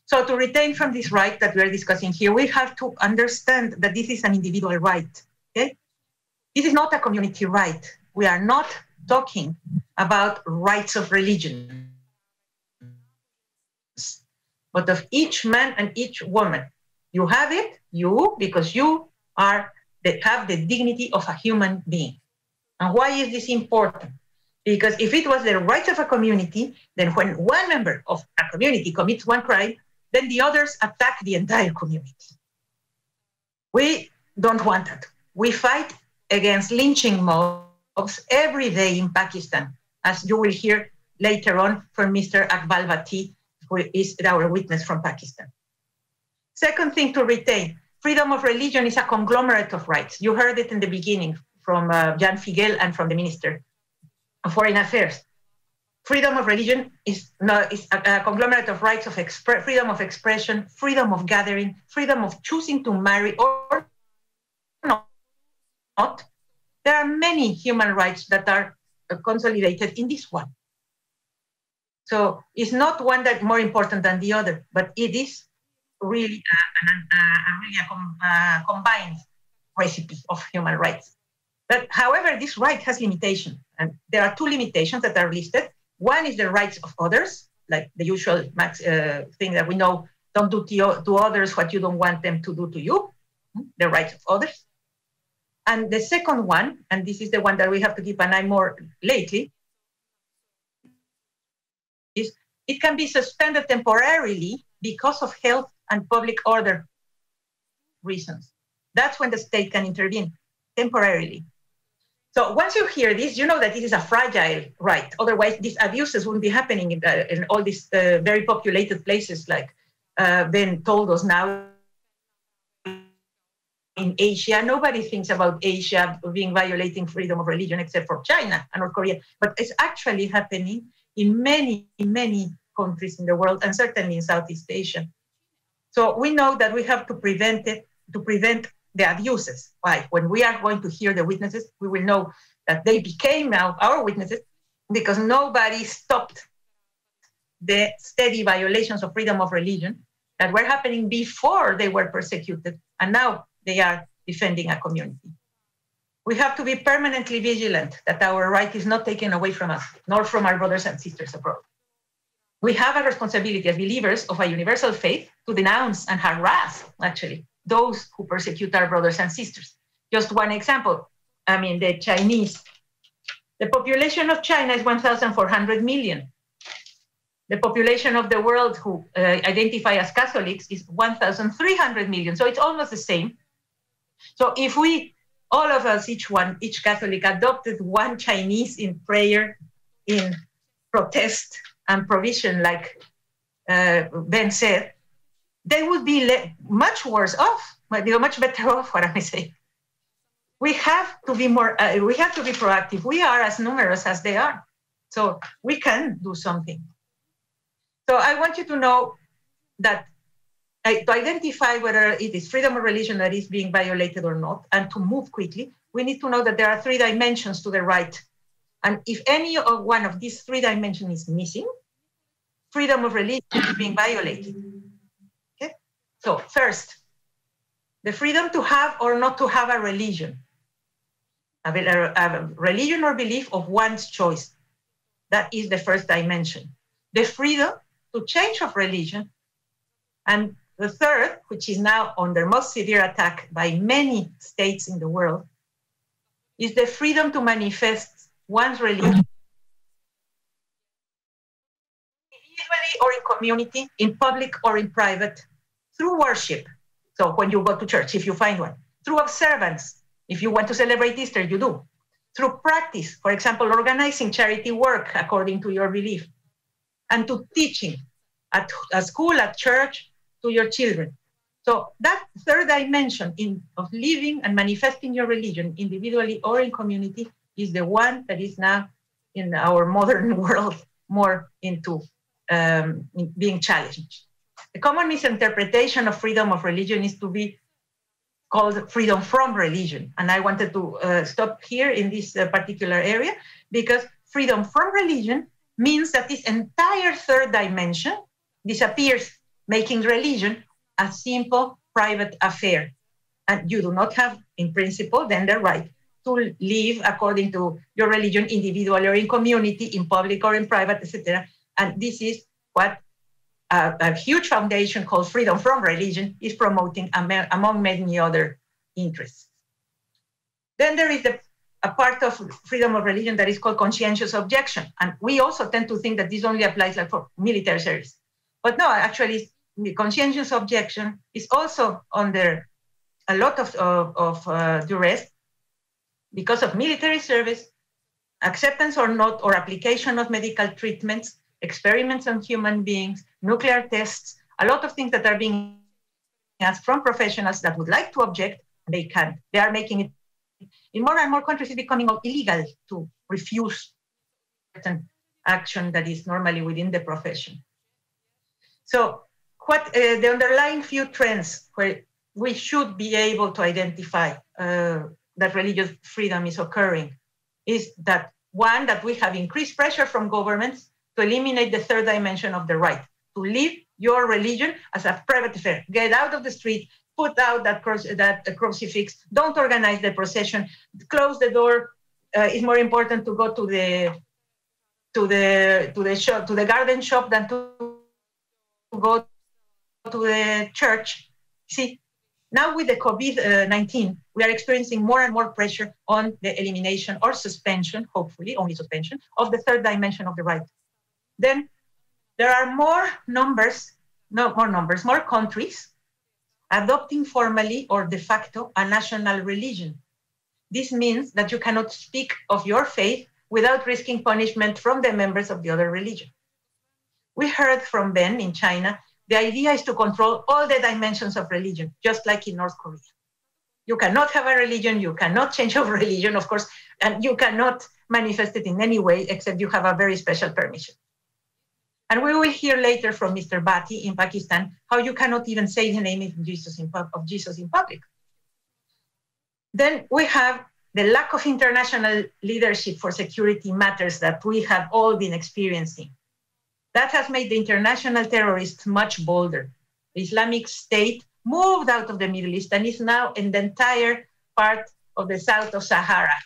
So to retain from this right that we are discussing here, we have to understand that this is an individual right, okay? This is not a community right. We are not talking about rights of religion, but of each man and each woman. You have it, because you have the dignity of a human being. And why is this important? Because if it was the rights of a community, then when one member of a community commits one crime, then the others attack the entire community. We don't want that. We fight against lynching mobs every day in Pakistan, as you will hear later on from Mr. Akbal Bhatti, who is our witness from Pakistan. Second thing to retain, freedom of religion is a conglomerate of rights. You heard it in the beginning from Jan Figel and from the Minister of Foreign Affairs. Freedom of religion is a conglomerate of rights of freedom of expression, freedom of gathering, freedom of choosing to marry or not. There are many human rights that are consolidated in this one. So it's not one that's more important than the other, but it is really a combined recipe of human rights. But however, this right has limitations, and there are 2 limitations that are listed. One is the rights of others, like the usual thing that we know, don't do to others what you don't want them to do to you, the rights of others. And the second one, and this is the one that we have to keep an eye more lately, is it can be suspended temporarily because of health and public order reasons. That's when the state can intervene temporarily. So once you hear this, you know that this is a fragile right. Otherwise, these abuses wouldn't be happening in all these very populated places like Ben told us now in Asia. Nobody thinks about Asia being violating freedom of religion except for China and North Korea. But it's actually happening in many, many countries in the world, and certainly in Southeast Asia. So we know that we have to prevent the abuses. Why? When we are going to hear the witnesses, we will know that they became now our witnesses because nobody stopped the steady violations of freedom of religion that were happening before they were persecuted, and now they are defending a community. We have to be permanently vigilant that our right is not taken away from us, nor from our brothers and sisters abroad. We have a responsibility as believers of a universal faith to denounce and harass, actually, those who persecute our brothers and sisters. Just one example, the Chinese. The population of China is 1,400 million. The population of the world who identify as Catholics is 1,300 million. So it's almost the same. So if we, all of us, each Catholic adopted one Chinese in prayer, in protest and provision, like Ben said, they would be much worse off. They are much better off, what I say. We have to be more, we have to be proactive. We are as numerous as they are. So we can do something. So I want you to know that to identify whether it is freedom of religion that is being violated or not, and to move quickly, we need to know that there are 3 dimensions to the right. And if any of one of these 3 dimensions is missing, freedom of religion is being violated. Okay? So first, the freedom to have or not to have a religion or belief of one's choice. That is the first dimension. The freedom to change of religion. And the third, which is now under most severe attack by many states in the world, is the freedom to manifest one's religion individually or in community, in public or in private, through worship. So when you go to church, if you find one, through observance, if you want to celebrate Easter, you do. Through practice, for example, organizing charity work according to your belief, and to teaching at school, at church, to your children. So that third dimension of living and manifesting your religion individually or in community is the one that is now in our modern world more into being challenged. The common misinterpretation of freedom of religion is to be called freedom from religion. And I wanted to stop here in this particular area, because freedom from religion means that this entire third dimension disappears, making religion a simple private affair. And you do not have, in principle, then the right to live according to your religion individually or in community, in public or in private, etc. And this is what a huge foundation called freedom from religion is promoting among many other interests. Then there is a part of freedom of religion that is called conscientious objection. And we also tend to think that this only applies like for military service. But no, actually, the conscientious objection is also under a lot of duress because of military service, acceptance or not, or application of medical treatments, experiments on human beings, nuclear tests, a lot of things that are being asked from professionals that would like to object, they can't. They are making it, in more and more countries, it's becoming illegal to refuse certain action that is normally within the profession. So what the underlying few trends where we should be able to identify that religious freedom is occurring is that, one, that we have increased pressure from governments to eliminate the third dimension of the right, to live your religion as a private affair. Get out of the street, put out that crucifix, don't organize the procession, close the door. It's more important to go to the shop, to the garden shop, than to go to the church. See, now with the COVID-19, we are experiencing more and more pressure on the elimination or suspension, hopefully only suspension, of the third dimension of the right. Then there are more countries adopting formally or de facto a national religion. This means that you cannot speak of your faith without risking punishment from the members of the other religion. We heard from Ben in China, the idea is to control all the dimensions of religion, just like in North Korea. You cannot have a religion, you cannot change of religion, of course, and you cannot manifest it in any way except you have a very special permission. And we will hear later from Mr. Bhatti in Pakistan how you cannot even say the name of Jesus in public. Then we have the lack of international leadership for security matters that we have all been experiencing. That has made the international terrorists much bolder. The Islamic State moved out of the Middle East and is now in the entire part of the south of Sahara,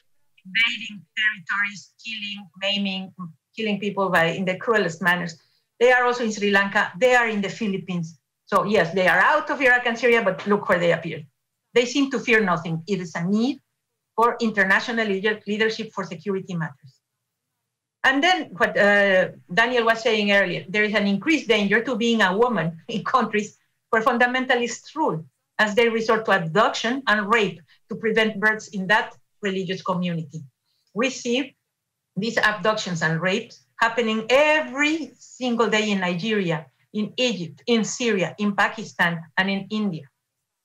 invading territories, killing, maiming, killing people in the cruelest manners. They are also in Sri Lanka. They are in the Philippines. So yes, they are out of Iraq and Syria, but look where they appear. They seem to fear nothing. It is a need for international leadership for security matters. And then what Daniel was saying earlier, there is an increased danger to being a woman in countries where fundamentalists rule, as they resort to abduction and rape to prevent births in that religious community. We see these abductions and rapes happening every single day in Nigeria, in Egypt, in Syria, in Pakistan, and in India.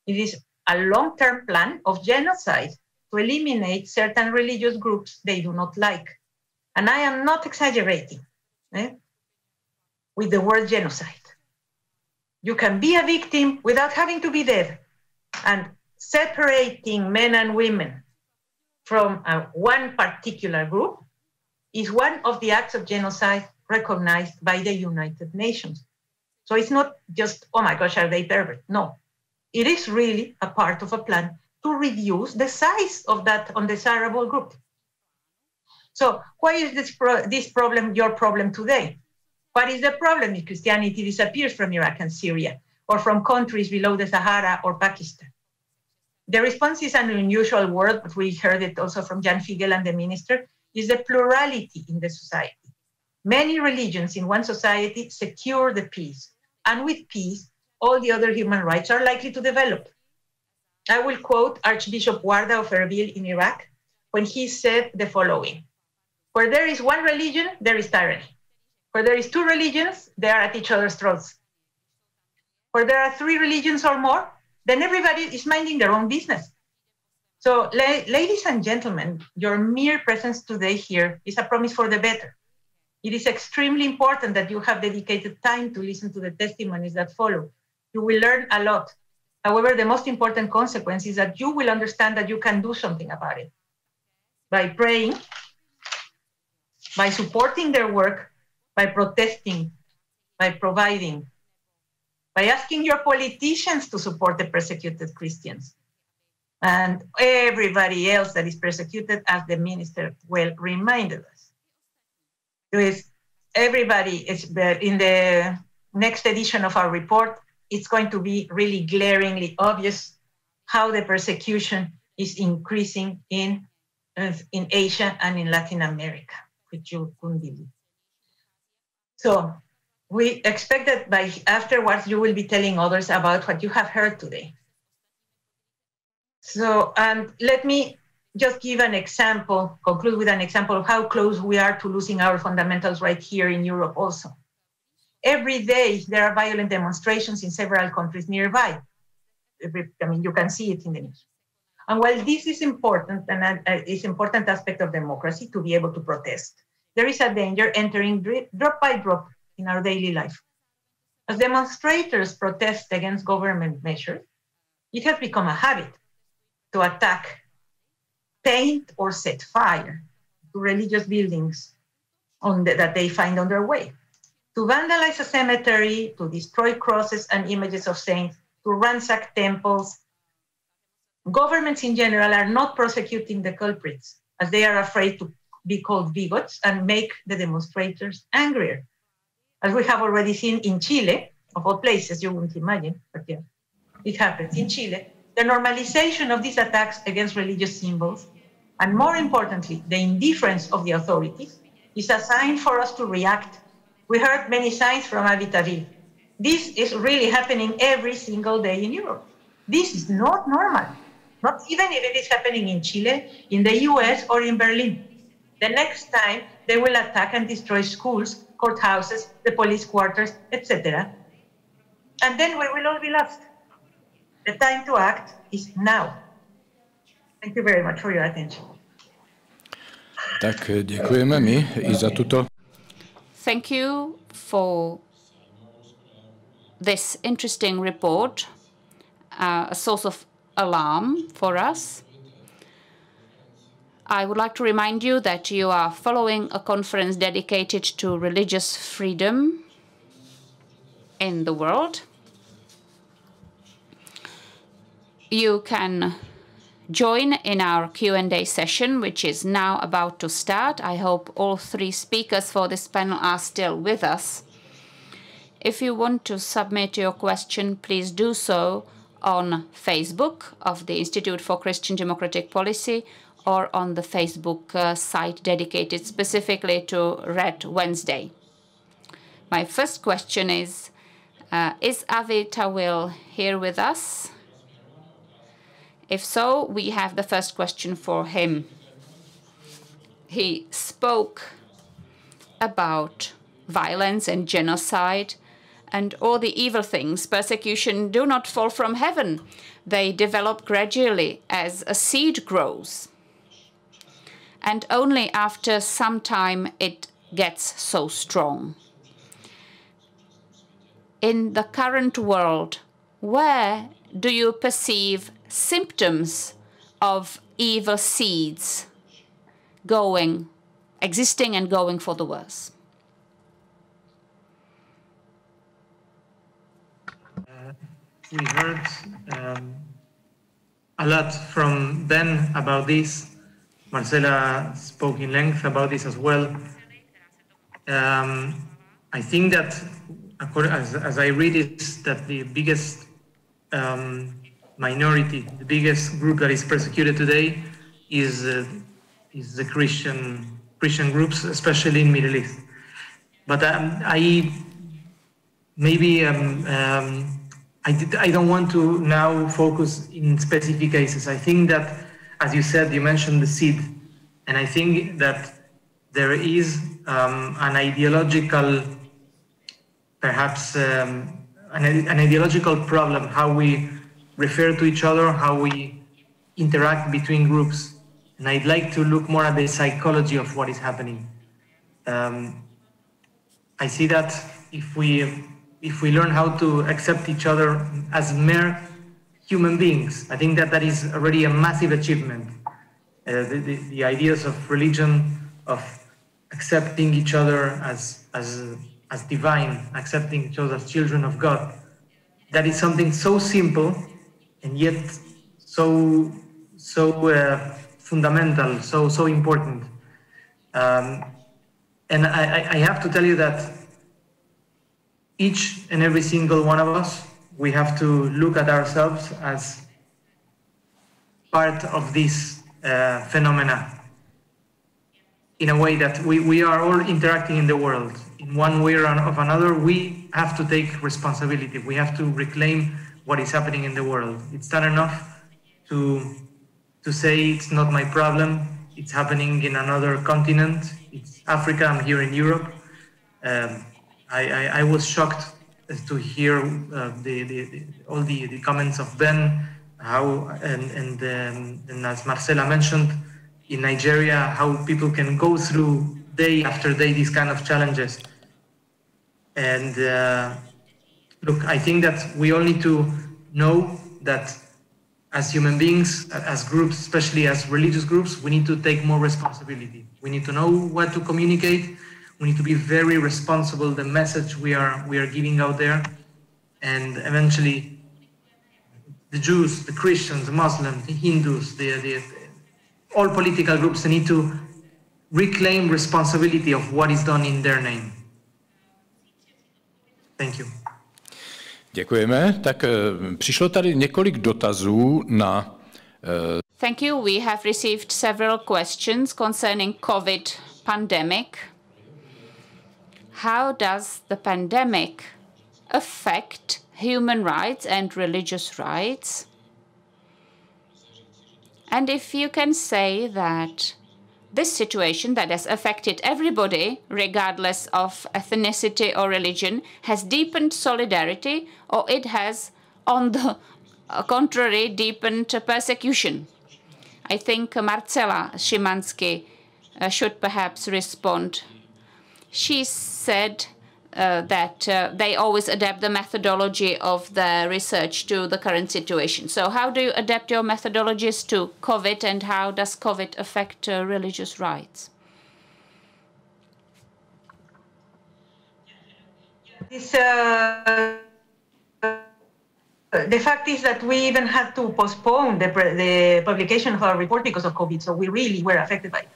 It is a long-term plan of genocide to eliminate certain religious groups they do not like. And I am not exaggerating with the word genocide. You can be a victim without having to be dead. And separating men and women from one particular group is one of the acts of genocide recognized by the United Nations. So it's not just, oh my gosh, are they pervert? No, it is really a part of a plan to reduce the size of that undesirable group. So why is this problem your problem today? What is the problem if Christianity disappears from Iraq and Syria, or from countries below the Sahara or Pakistan? The response is an unusual word, but we heard it also from Jan Figel and the minister, is the plurality in the society. Many religions in one society secure the peace, and with peace, all the other human rights are likely to develop. I will quote Archbishop Warda of Erbil in Iraq when he said the following: where there is one religion, there is tyranny. Where there is two religions, they are at each other's throats. Where there are three religions or more, then everybody is minding their own business. So, ladies and gentlemen, your mere presence today here is a promise for the better. It is extremely important that you have dedicated time to listen to the testimonies that follow. You will learn a lot. However, the most important consequence is that you will understand that you can do something about it. By praying, by supporting their work, by protesting, by providing, by asking your politicians to support the persecuted Christians and everybody else that is persecuted, as the minister well reminded us. With everybody, in the next edition of our report, it's going to be really glaringly obvious how the persecution is increasing in Asia and in Latin America, which you couldn't believe. So we expect that afterwards you will be telling others about what you have heard today. So, and let me just give an example, conclude with an example of how close we are to losing our fundamentals right here in Europe also. Every day there are violent demonstrations in several countries nearby. I mean, you can see it in the news. And while this is important, and it's an important aspect of democracy to be able to protest, there is a danger entering drop by drop in our daily life. As demonstrators protest against government measures, it has become a habit to attack, paint, or set fire to religious buildings that they find on their way, to vandalize a cemetery, to destroy crosses and images of saints, to ransack temples. Governments in general are not prosecuting the culprits, as they are afraid to be called bigots and make the demonstrators angrier. As we have already seen in Chile, of all places, you wouldn't imagine, but yeah, it happens in Chile. The normalization of these attacks against religious symbols, and more importantly, the indifference of the authorities, is a sign for us to react. We heard many signs from Tawil. This is really happening every single day in Europe. This is not normal, not even if it is happening in Chile, in the US, or in Berlin. The next time they will attack and destroy schools, courthouses, the police quarters, etc. And then we will all be lost. The time to act is now. Thank you very much for your attention. Tak děkujeme my i za tuto. Thank you for this interesting report, a source of alarm for us. I would like to remind you that you are following a conference dedicated to religious freedom in the world. You can join in our Q&A session, which is now about to start. I hope all three speakers for this panel are still with us. If you want to submit your question, please do so on Facebook of the Institute for Christian Democratic Policy or on the Facebook site dedicated specifically to Red Wednesday. My first question is Avi Tawil here with us? If so, we have the first question for him. He spoke about violence and genocide and all the evil things. Persecution do not fall from heaven. They develop gradually as a seed grows. And only after some time it gets so strong. In the current world, where do you perceive symptoms of evil seeds existing and going for the worse? We heard a lot from Ben about this. Marcela spoke in length about this as well. I think that, as I read it, that the biggest minority, the biggest group that is persecuted today is the Christian groups, especially in Middle East. But I don't want to now focus in specific cases. I think that, as you said, you mentioned the seed, and I think that there is an ideological, perhaps an ideological problem, how we refer to each other, how we interact between groups. And I'd like to look more at the psychology of what is happening. I see that if we learn how to accept each other as mere human beings, I think that is already a massive achievement. The ideas of religion, of accepting each other as divine, accepting each other as children of God, that is something so simple and yet so fundamental, so important. And I have to tell you that each and every single one of us, we have to look at ourselves as part of this phenomena, in a way that we are all interacting in the world. In one way or another, we have to take responsibility. We have to reclaim what is happening in the world. It's not enough to say it's not my problem, it's happening in another continent. It's Africa, I'm here in Europe. I was shocked to hear all the comments of Ben, and as Marcela mentioned, in Nigeria, how people can go through day after day these kind of challenges. And look, I think that we all need to know that as human beings, as groups, especially as religious groups, we need to take more responsibility. We need to know what to communicate. We need to be very responsible, the message we are giving out there. And eventually, the Jews, the Christians, the Muslims, the Hindus, all political groups, they need to reclaim responsibility of what is done in their name. Thank you. Děkujeme. Tak přišlo tady několik dotazů na... Thank you. We have received several questions concerning COVID pandemic. How does the pandemic affect human rights and religious rights? And if you can say that this situation that has affected everybody, regardless of ethnicity or religion, has deepened solidarity, or it has, on the contrary, deepened persecution. I think Marcela Szymanski should perhaps respond. She said that they always adapt the methodology of their research to the current situation. So how do you adapt your methodologies to COVID, and how does COVID affect religious rights? The fact is that we even had to postpone the publication of our report because of COVID, so we really were affected by it.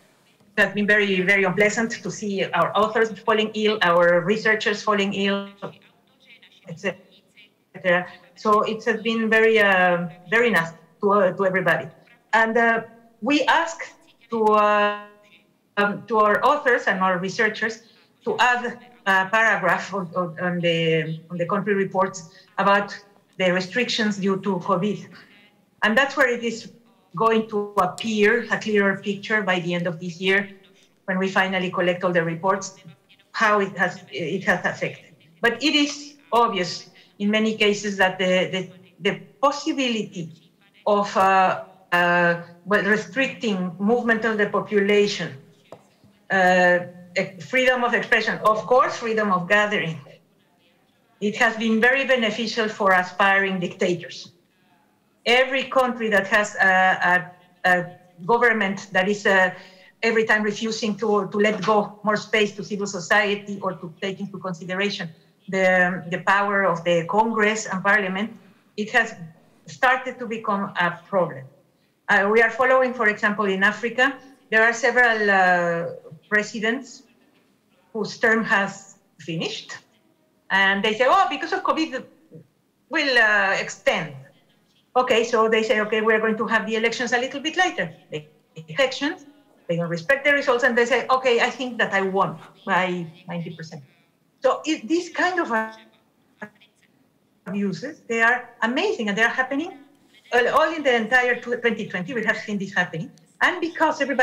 It has been very, very unpleasant to see our authors falling ill, our researchers falling ill, etc. So it has been very, very nasty to everybody. And we asked to our authors and our researchers to add a paragraph on the country reports about the restrictions due to COVID. And that's where it is going to appear a clearer picture by the end of this year, when we finally collect all the reports, how it has affected. But it is obvious in many cases that the possibility of restricting movement of the population, freedom of expression, of course, freedom of gathering, it has been very beneficial for aspiring dictators. Every country that has a government that is every time refusing to let go more space to civil society or to take into consideration the power of the Congress and Parliament, it has started to become a problem. We are following, for example, in Africa, there are several presidents whose term has finished. And they say, oh, because of COVID, we'll extend. Okay, so they say, okay, we're going to have the elections a little bit later. The elections, they don't respect the results, and they say, okay, I think that I won by 90%. So these kind of abuses, they are amazing, and they are happening all in the entire 2020. We have seen this happening. And because the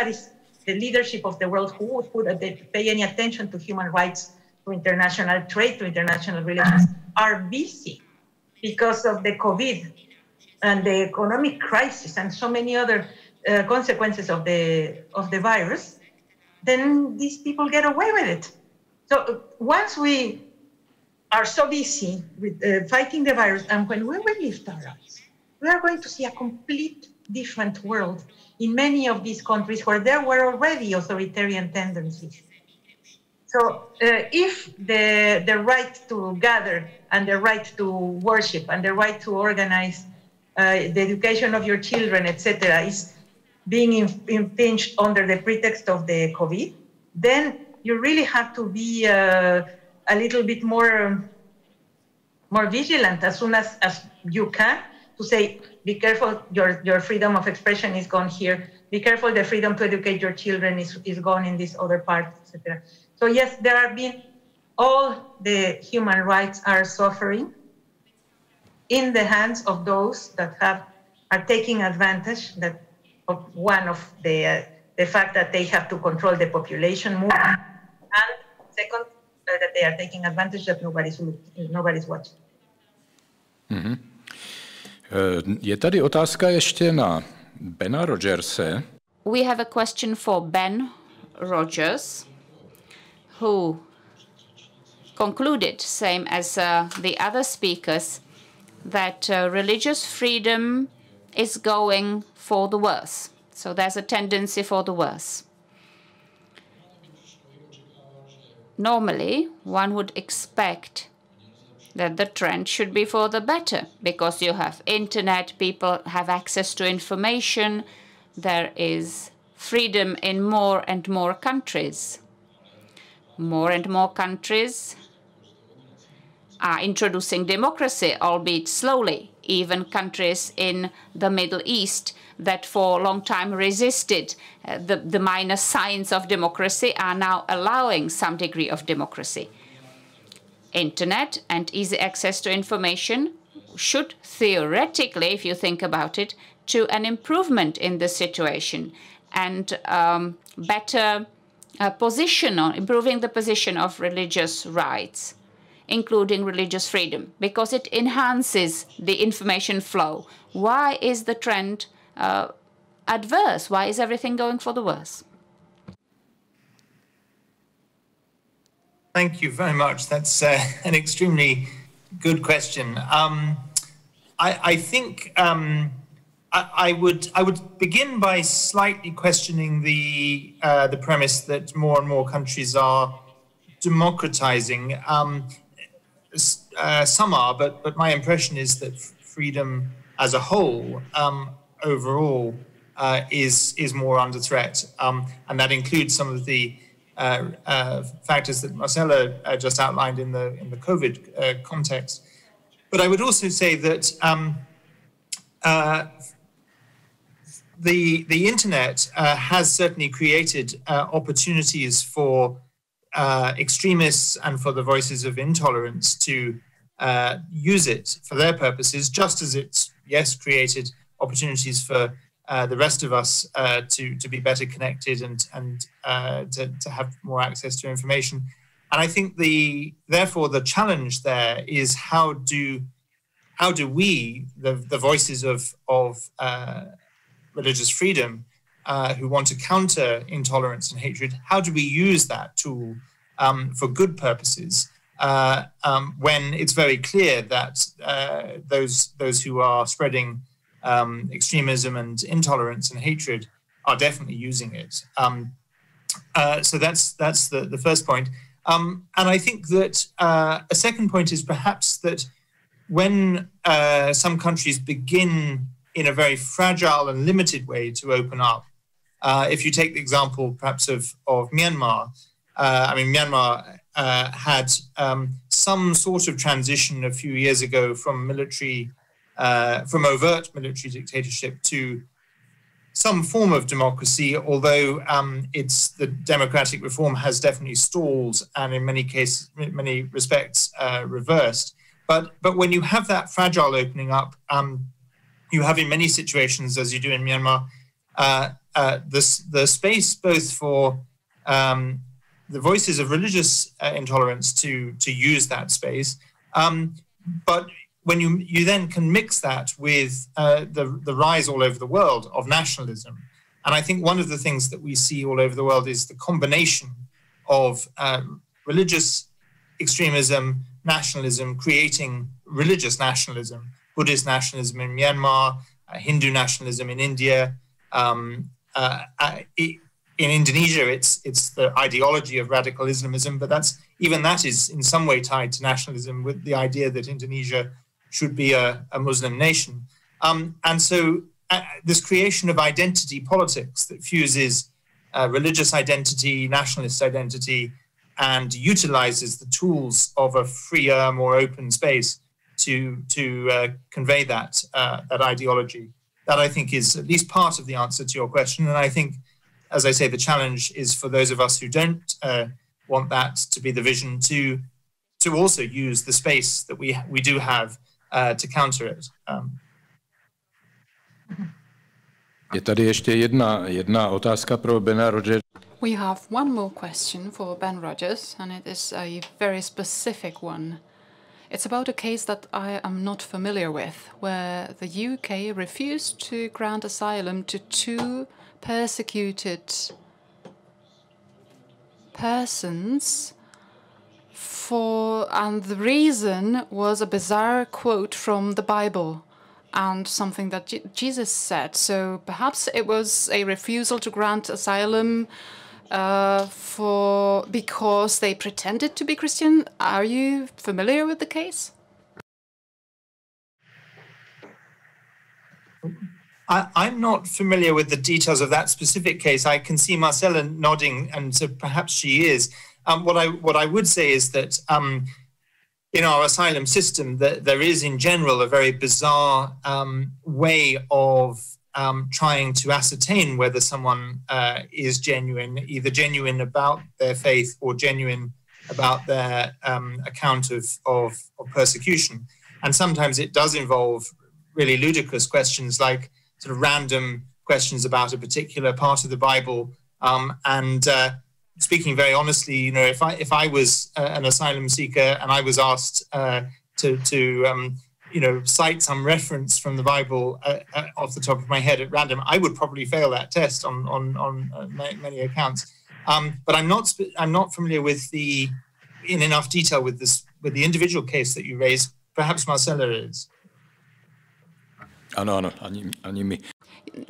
leadership of the world who would pay any attention to human rights, to international trade, to international relations, are busy because of the COVID and the economic crisis and so many other consequences of the virus, then these people get away with it. So once we are so busy with fighting the virus, and when we will lift our eyes, we are going to see a complete different world in many of these countries where there were already authoritarian tendencies. So if the right to gather and the right to worship and the right to organize the education of your children, etc., is being impinged under the pretext of the COVID, then you really have to be a little bit more vigilant as soon as you can, to say, be careful, your freedom of expression is gone here. Be careful, the freedom to educate your children is gone in this other part, etc. So yes, there have been, all the human rights are suffering in the hands of those that are taking advantage of the fact that they have to control the population more, and second, that they are taking advantage that nobody's watching. Mm-hmm. Je tady otázka ještě na Bena Rogerse. We have a question for Ben Rogers, who concluded, same as the other speakers, that religious freedom is going for the worse. So there's a tendency for the worse. Normally, one would expect that the trend should be for the better, because you have internet, people have access to information, there is freedom in more and more countries. More and more countries are introducing democracy, albeit slowly. Even countries in the Middle East that for a long time resisted the minor signs of democracy are now allowing some degree of democracy. Internet and easy access to information should theoretically, if you think about it, to an improvement in the situation and better position on improving the position of religious rights, including religious freedom, because it enhances the information flow. Why is the trend adverse? Why is everything going for the worse? Thank you very much. That's an extremely good question. I think I would begin by slightly questioning the premise that more and more countries are democratizing. Some are, but my impression is that freedom as a whole, overall, is more under threat, and that includes some of the factors that Marcela just outlined in the COVID context. But I would also say that the internet has certainly created opportunities for extremists and for the voices of intolerance to use it for their purposes, just as it's, yes, created opportunities for the rest of us to be better connected and to have more access to information. And I think therefore the challenge there is how do we, the voices of religious freedom, who want to counter intolerance and hatred, how do we use that tool for good purposes when it's very clear that those who are spreading extremism and intolerance and hatred are definitely using it. So that's the first point. And I think that a second point is perhaps that when some countries begin in a very fragile and limited way to open up, if you take the example perhaps of Myanmar, Myanmar had some sort of transition a few years ago from overt military dictatorship to some form of democracy, although the democratic reform has definitely stalled and in many respects reversed. But when you have that fragile opening up, you have in many situations, as you do in Myanmar, the space both for the voices of religious intolerance to use that space, but when you then can mix that with the rise all over the world of nationalism. And I think one of the things that we see all over the world is the combination of religious extremism, nationalism, creating religious nationalism, Buddhist nationalism in Myanmar, Hindu nationalism in India. In Indonesia, it's the ideology of radical Islamism, but that is in some way tied to nationalism, with the idea that Indonesia should be a Muslim nation. And so this creation of identity politics that fuses religious identity, nationalist identity, and utilizes the tools of a freer, more open space to convey that ideology. That I think is at least part of the answer to your question. And I think, as I say, the challenge is for those of us who don't want that to be the vision to also use the space that we do have to counter it. Je tady ještě jedna otázka pro Bena Rogers. We have one more question for Ben Rogers, and it is a very specific one. It's about a case that I am not familiar with, where the UK refused to grant asylum to two persecuted persons and the reason was a bizarre quote from the Bible and something that Jesus said. So perhaps it was a refusal to grant asylum because they pretended to be Christian. Are you familiar with the case? I'm not familiar with the details of that specific case. I can see Marcela nodding, and so perhaps she is. What I would say is that in our asylum system, that there is in general a very bizarre way of trying to ascertain whether someone is genuine, either genuine about their faith or genuine about their account of persecution. And sometimes it does involve really ludicrous questions, like sort of random questions about a particular part of the Bible. Speaking very honestly, if I was an asylum seeker and I was asked to cite some reference from the Bible off the top of my head at random, I would probably fail that test on many accounts. But I'm not familiar with the in enough detail with the individual case that you raised. Perhaps Marcela is. Ano, ani my.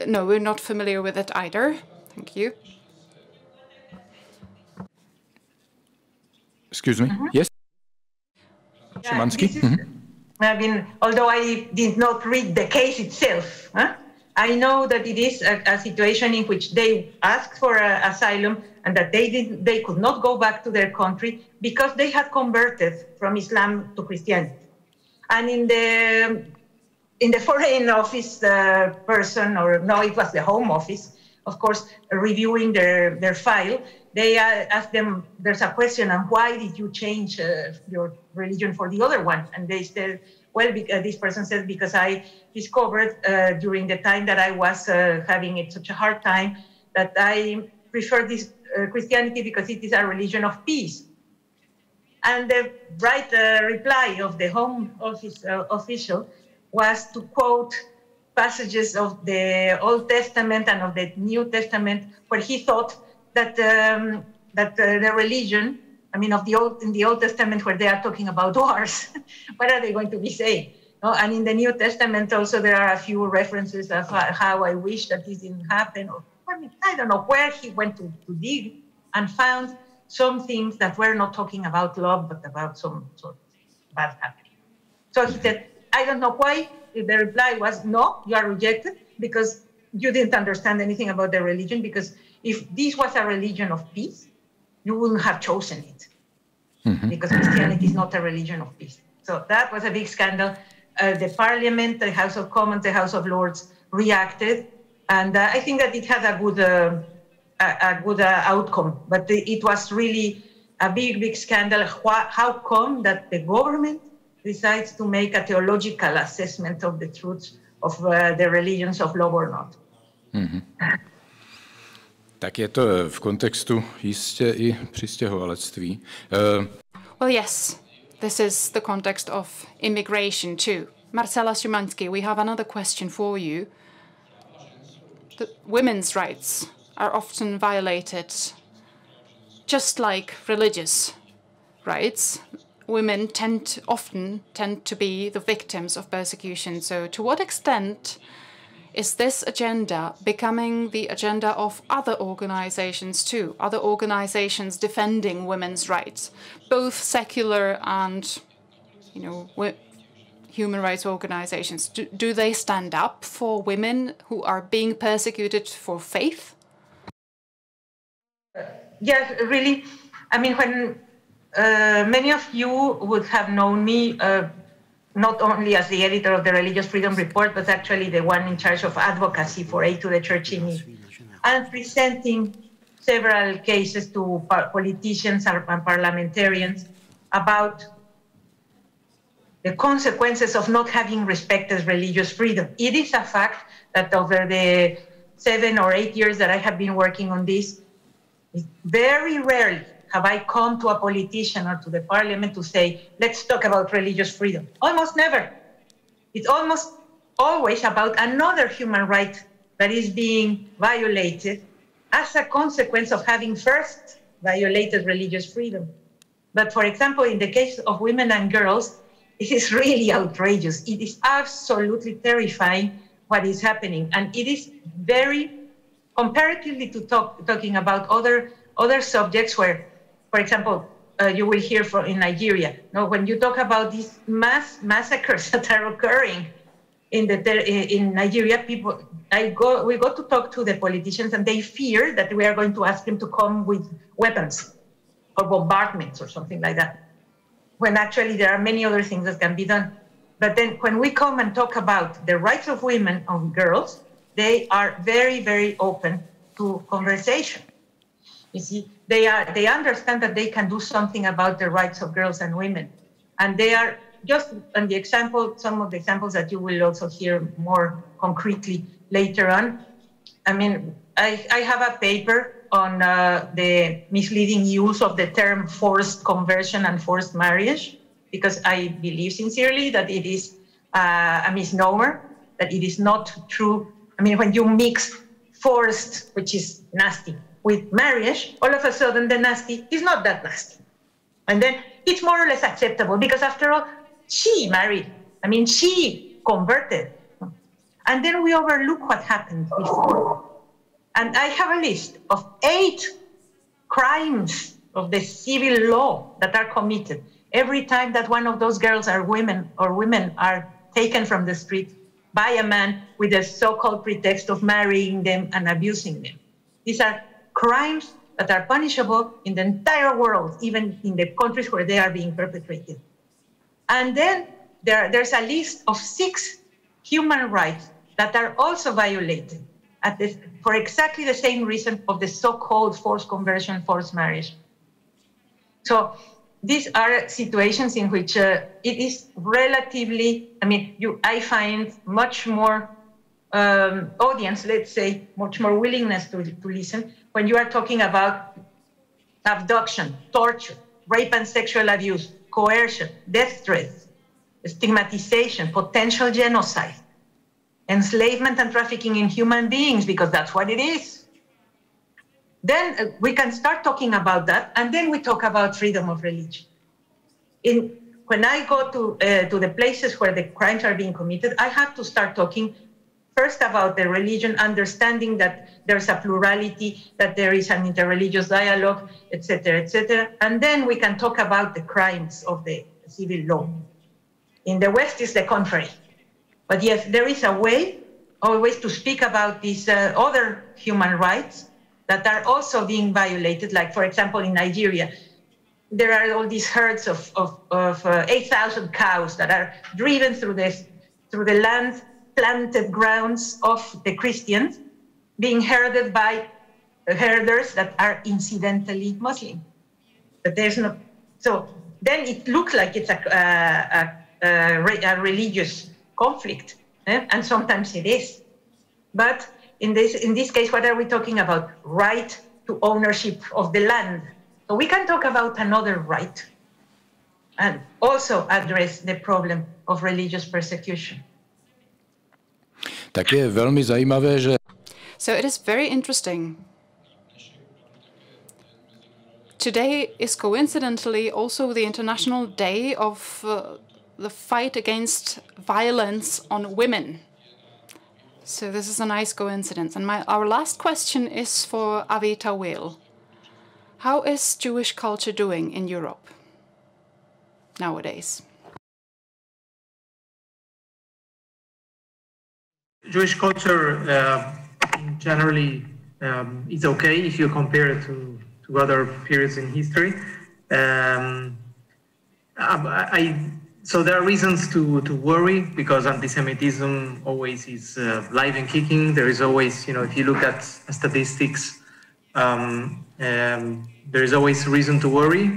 No, we're not familiar with it either. Thank you. Excuse me. Yes. Szymanski. I mean, although I did not read the case itself, I know that it is a situation in which they asked for asylum and that they could not go back to their country because they had converted from Islam to Christianity. And in the Foreign Office person, or no, it was the Home Office, of course, reviewing their file, they asked them, there's a question on why did you change your religion for the other one? And they said, well, this person says, because I discovered during the time that I was having such a hard time that I prefer this Christianity because it is a religion of peace. And the right reply of the Home Office official was to quote passages of the Old Testament and of the New Testament where he thought that the religion, I mean, in the Old Testament where they are talking about wars, what are they going to be saying? No? And in the New Testament also there are a few references of how I wish that this didn't happen. Or, I mean, I don't know where he went to dig and found some things that were not talking about love, but about some sort of bad happening. So he said, I don't know why. The reply was, no, you are rejected because you didn't understand anything about the religion, because if this was a religion of peace, you wouldn't have chosen it, because Christianity is not a religion of peace. So that was a big scandal. The Parliament, the House of Commons, the House of Lords reacted, and I think that it had a good outcome. But it was really a big scandal. How come that the government decides to make a theological assessment of the truths of the religions of love or not? Tak je to v kontextu jistě i přistěhovalectví. Well, yes, this is the context of immigration too. Marcela, Szymanski, we have another question for you. The women's rights are often violated, just like religious rights. Women often tend to be the victims of persecution. So to what extent is this agenda becoming the agenda of other organizations too, other organizations defending women's rights, both secular and, human rights organizations? Do they stand up for women who are being persecuted for faith? Yes, really. I mean, when many of you would have known me not only as the editor of the Religious Freedom Report, but actually the one in charge of advocacy for aid to the church in need, and presenting several cases to politicians and parliamentarians about the consequences of not having respected religious freedom. It is a fact that over the 7 or 8 years that I have been working on this, very rarely have I come to a politician or to the parliament to say, let's talk about religious freedom? Almost never. It's almost always about another human right that is being violated as a consequence of having first violated religious freedom. But for example, in the case of women and girls, it is really outrageous. It is absolutely terrifying what is happening. And it is very, comparatively to talking about other subjects where, for example, you will hear in Nigeria. When you talk about these massacres that are occurring in Nigeria, we go to talk to the politicians, and they fear that we are going to ask them to come with weapons or bombardments or something like that, when actually there are many other things that can be done. But then when we come and talk about the rights of women and girls, they are very, very open to conversation. You see, they understand that they can do something about the rights of girls and women. And they are just on some of the examples that you will also hear more concretely later on. I mean, I have a paper on the misleading use of the term forced conversion and forced marriage, because I believe sincerely that it is a misnomer, that it is not true. I mean, when you mix forced, which is nasty, with marriage, all of a sudden the nasty is not that nasty. And then it's more or less acceptable because after all, she married. I mean, she converted. And then we overlook what happened before. And I have a list of 8 crimes of the civil law that are committed every time that one of those girls or women are taken from the street by a man with a so-called pretext of marrying them and abusing them. These are crimes that are punishable in the entire world, even in the countries where they are being perpetrated. And then there's a list of 6 human rights that are also violated for exactly the same reason of the so-called forced conversion, forced marriage. So these are situations in which it is relatively, I find much more audience, let's say, much more willingness to listen when you are talking about abduction, torture, rape and sexual abuse, coercion, death threats, stigmatization, potential genocide, enslavement and trafficking in human beings, because that's what it is. Then we can start talking about that, and then we talk about freedom of religion. When I go to the places where the crimes are being committed, I have to start talking first about the religion, understanding that there's a plurality, that there is an interreligious dialogue, etc., and then we can talk about the crimes of the civil law. In the West, it's the contrary. But yes, there is a way always to speak about these other human rights that are also being violated. Like, for example, in Nigeria, there are all these herds of 8,000 cows that are driven through the land planted grounds of the Christians, being herded by herders that are incidentally Muslim. But there's no, so then it looks like it's a religious conflict, and sometimes it is. But in this case, what are we talking about? Right to ownership of the land. So we can talk about another right and also address the problem of religious persecution. Tak je velmi zajímavé, že So it is very interesting. Today is coincidentally also the International Day of the fight against violence on women. So this is a nice coincidence. And our last question is for Avi Tawil. How is Jewish culture doing in Europe nowadays? Jewish culture generally is okay if you compare it to other periods in history. So there are reasons to worry, because anti-Semitism always is live and kicking. There is always, if you look at statistics, there is always reason to worry.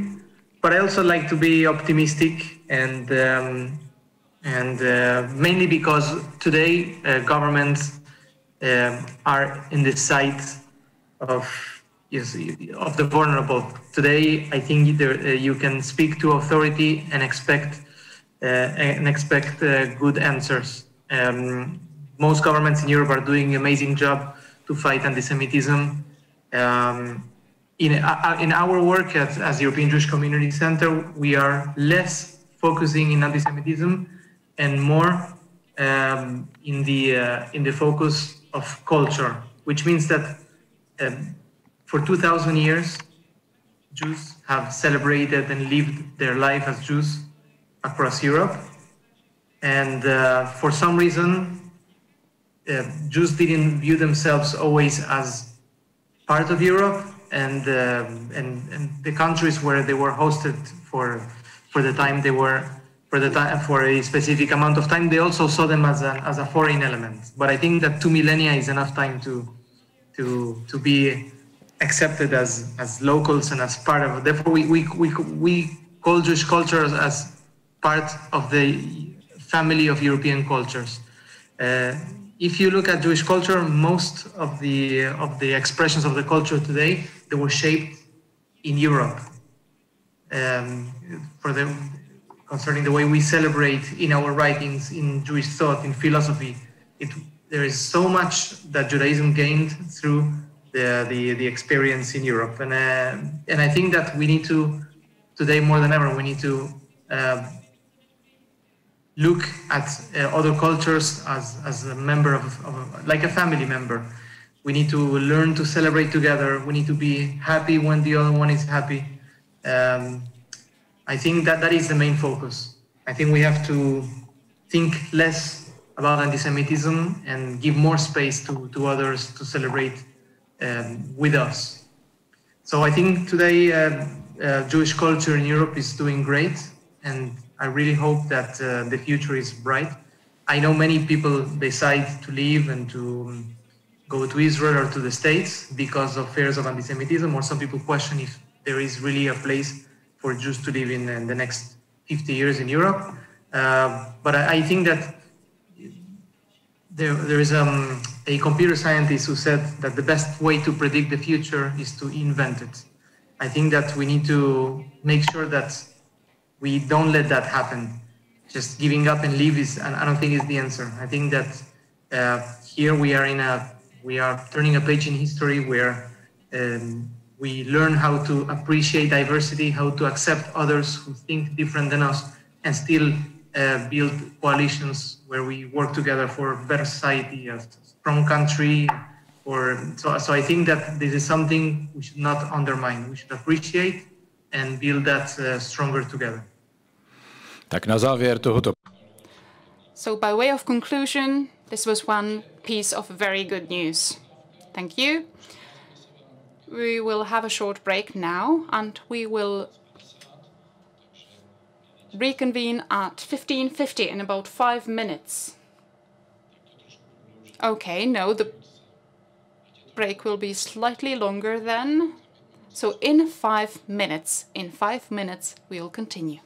But I also like to be optimistic, and mainly because today governments are in the side of the vulnerable. Today, I think you can speak to authority and expect good answers. Most governments in Europe are doing an amazing job to fight anti-Semitism. In our work as European Jewish Community Center, we are less focusing in anti-Semitism and more in the focus of culture, which means that for 2,000 years, Jews have celebrated and lived their life as Jews across Europe. And for some reason, Jews didn't view themselves always as part of Europe, and the countries where they were hosted for the time they were, for a specific amount of time, they also saw them as a foreign element. But I think that 2 millennia is enough time to be accepted as locals and as part of it. Therefore, we call Jewish culture as part of the family of European cultures. If you look at Jewish culture, most of the expressions of the culture today, they were shaped in Europe. Concerning the way we celebrate in our writings, in Jewish thought, in philosophy, there is so much that Judaism gained through the experience in Europe, and I think that we need to today more than ever, we need to look at other cultures as a member of like a family member. We need to learn to celebrate together. We need to be happy when the other one is happy. I think that is the main focus. I think we have to think less about anti-Semitism and give more space to others to celebrate with us. So I think today Jewish culture in Europe is doing great, and I really hope that the future is bright. I know many people decide to leave and to go to Israel or to the States because of fears of anti-Semitism, or some people question if there is really a place for Jews to live in the next 50 years in Europe. But I think that there is a computer scientist who said that the best way to predict the future is to invent it. I think that we need to make sure that we don't let that happen. Just giving up and leave I don't think is the answer. I think that here we are turning a page in history where we learn how to appreciate diversity, how to accept others who think different than us, and still build coalitions where we work together for a better society, a strong country. So I think that this is something we should not undermine. We should appreciate and build that stronger together. Tak na závěr tohoto. So by way of conclusion, this was one piece of very good news. Thank you. We will have a short break now, and we will reconvene at 15:50 in about 5 minutes. Okay, no, the break will be slightly longer then. So in 5 minutes, we'll continue.